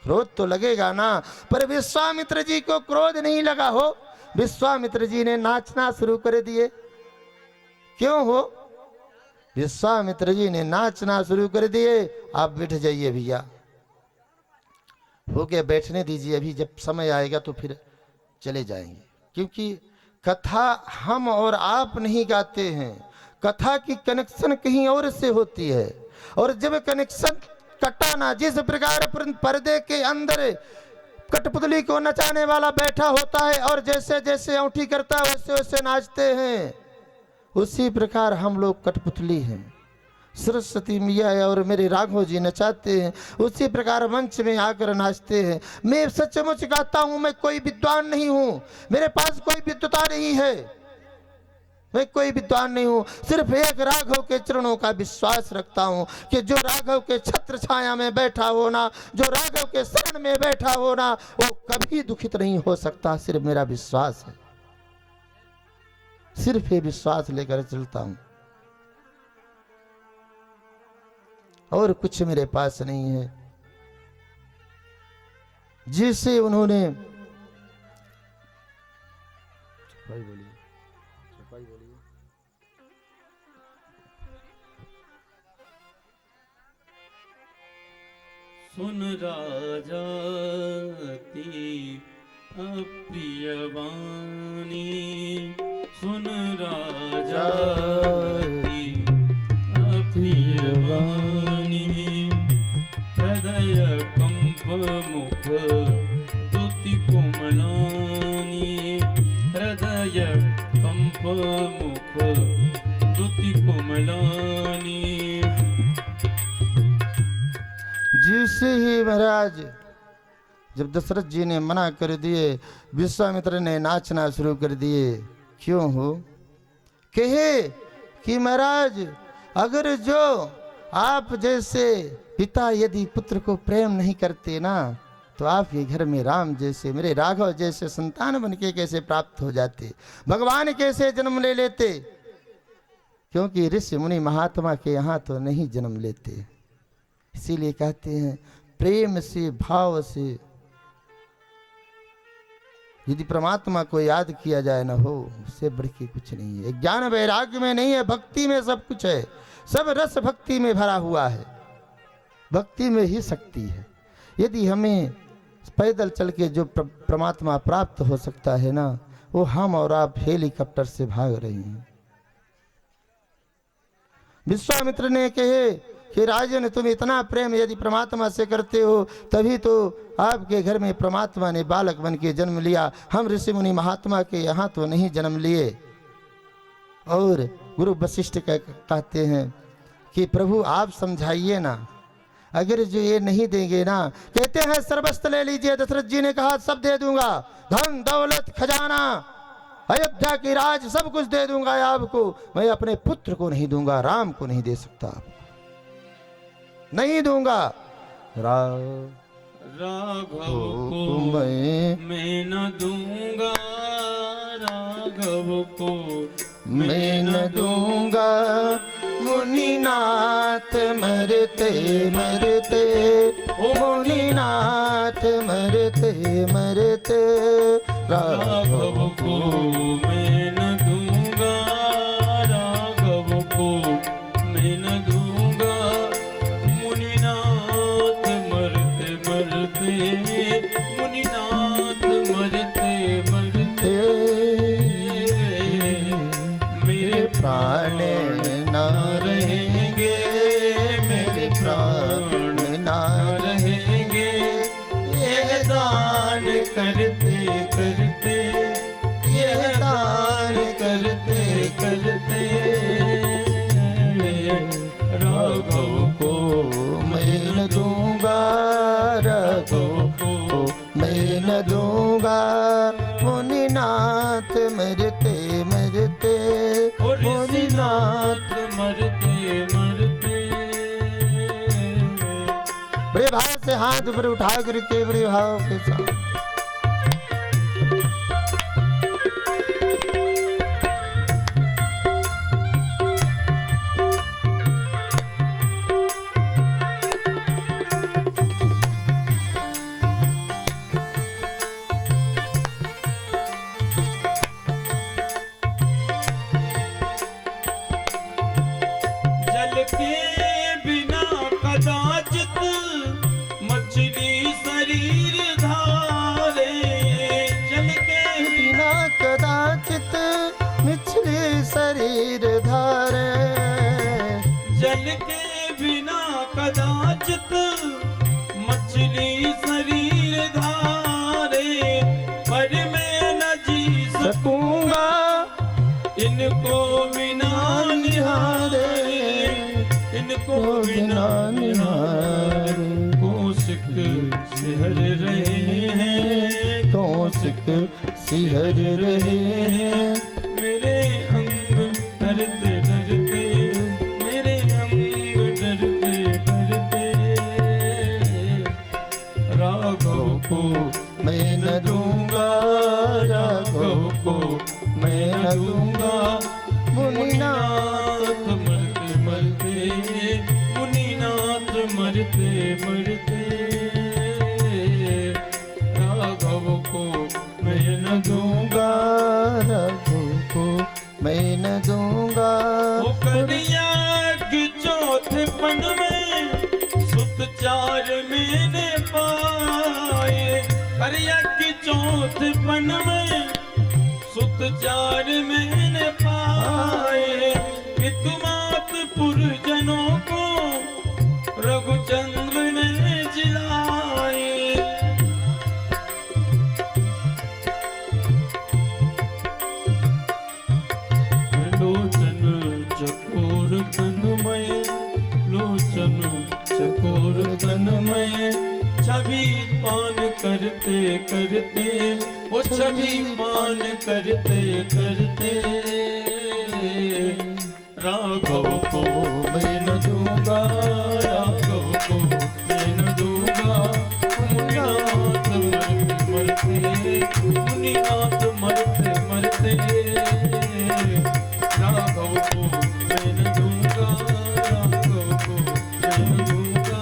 क्रोध तो लगेगा ना। पर विश्वामित्र जी को क्रोध नहीं लगा हो, विश्वामित्र जी ने नाचना शुरू कर दिए। क्यों हो? विश्वामित्र जी ने नाचना शुरू कर दिए। आप बैठ जाइए भैया, हो गया, बैठने दीजिए, अभी जब समय आएगा तो फिर चले जाएंगे, क्योंकि कथा हम और आप नहीं गाते हैं, कथा की कनेक्शन कहीं और से होती है, और जब कनेक्शन कटा ना, जिस प्रकार पर्दे के अंदर कठपुतली को नचाने वाला बैठा होता है और जैसे जैसे औंठी करता है वैसे वैसे नाचते हैं, उसी प्रकार हम लोग कठपुतली हैं। सरस्वती मैया और मेरे राघव जी नचाते हैं, उसी प्रकार मंच में आकर नाचते हैं। मैं सचमुच कहता हूं, मैं कोई विद्वान नहीं हूं, मेरे पास कोई विद्वता नहीं है, मैं कोई विद्वान नहीं हूं, सिर्फ एक राघव के चरणों का विश्वास रखता हूं कि जो राघव के छत्र छाया में बैठा हो ना, जो राघव के शरण में बैठा हो ना, वो कभी दुखित नहीं हो सकता। सिर्फ मेरा विश्वास है, सिर्फ ये विश्वास लेकर चलता हूं, और कुछ मेरे पास नहीं है। जिसे उन्होंने सुन राजा की अप्रिय वाणी, सुन राजा की अप्रिय वाणी, हृदय कंप मुख दुति कोमलानी, हृदय कंप मुख दुति कोमलानी। जिसे ही महाराज जब दशरथ जी ने मना कर दिए, विश्वामित्र ने नाचना शुरू कर दिए। क्यों हो? कहे कि महाराज, अगर जो आप जैसे पिता यदि पुत्र को प्रेम नहीं करते ना, तो आपके घर में राम जैसे, मेरे राघव जैसे संतान बनके कैसे प्राप्त हो जाते, भगवान कैसे जन्म ले लेते? क्योंकि ऋषि मुनि महात्मा के यहाँ तो नहीं जन्म लेते। इसीलिए कहते हैं प्रेम से, भाव से यदि परमात्मा को याद किया जाए ना हो, उससे बढ़ के कुछ नहीं है। ज्ञान वैराग्य में नहीं है, भक्ति में सब कुछ है। सब रस भक्ति में भरा हुआ है, भक्ति में ही शक्ति है। यदि हमें पैदल चल के जो परमात्मा प्राप्त हो सकता है ना, वो हम और आप हेलीकॉप्टर से भाग रहे हैं। विश्वामित्र ने कहे कि राजन, तुम इतना प्रेम यदि परमात्मा से करते हो, तभी तो आपके घर में परमात्मा ने बालक बन के जन्म लिया। हम ऋषि मुनि महात्मा के यहाँ तो नहीं जन्म लिए। और गुरु वशिष्ठ कहते हैं कि प्रभु आप समझाइए ना, अगर जो ये नहीं देंगे ना, कहते हैं सर्वस्व ले लीजिए। दशरथ जी ने कहा सब दे दूंगा, धन दौलत खजाना अयोध्या की राज सब कुछ दे दूंगा आपको, मैं अपने पुत्र को नहीं दूंगा, राम को नहीं दे सकता, नहीं दूंगा। राघव को मैं न दूंगा, राघव को मैं न दूंगा, मुनिनाथ मरते मरते, ओ मुनिनाथ मरते मरते, राघव को मैं न दूंगा, राघव को मैं न दूंगा, मुनिनाथ मरते मरते, मुनिनाथ मरते मरते, मेरे प्राण ना रहेंगे, मेरे प्राण ना रहेंगे, ये दान करते करते, ये दान करते करते, राघव को मैं न दूंगा, राघव को मैं न दूंगा, मुनिनाथ मरते मरते, मुनिनाथ मरते मरते। बड़े भाव से हाथ ऊपर उठा करके बड़े भाव के साथ शरीर धारे, जल के बिना कदाचित मछली शरीर धारे, पर मैं न जी सकूंगा इनको बिना निहारे, इनको बिना निहारे। कौशिक सिहर रहे हैं, कौशिक सिहर रहे हैं, मेरे अंग डरते डरते, मेरे अंग डरते डरते, राघव को मैं न दूंगा, राघव को मैं न दूंगा, मुनिनाथ मरते मरते, मुनिनाथ मरते मरते, राघव को मैं न दूंगा, राघव को मैं न दूंगा। कन्या की चौथे पन में सुत चार मैंने पाए, कन्या की चौथे पन में सुत चार मैंने पाए, कि तुमातपुर जनों को रघुचंद्र ने जिलाए। लोचन चकोर तनमय, लोचन चकोर तनमय, छवि पान करते करते, वो छवि पान करते करते, राघव को मैं न दूंगा, राघव को मैं न दूंगा, मुनिनाथ मरते मरते, मुनिनाथ मरते मरते, राघव को मैं न दूंगा, राघव को मैं न दूंगा,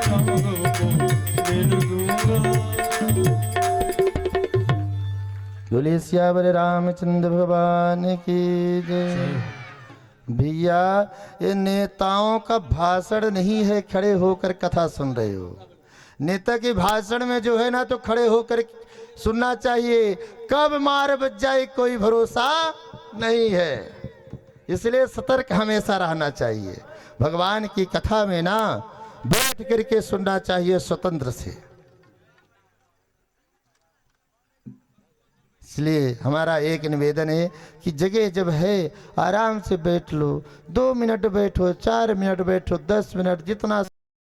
राघव को मैं न दूंगा। बोले सियावर रामचंद्र भगवान की जय। भैया ये नेताओं का भाषण नहीं है खड़े होकर कथा सुन रहे हो। नेता के भाषण में जो है ना तो खड़े होकर सुनना चाहिए, कब मार बच जाए कोई भरोसा नहीं है, इसलिए सतर्क हमेशा रहना चाहिए। भगवान की कथा में ना बैठ करके सुनना चाहिए स्वतंत्र से। इसलिए हमारा एक निवेदन है कि जगह जब है आराम से बैठ लो, 2 मिनट बैठो, 4 मिनट बैठो, 10 मिनट, जितना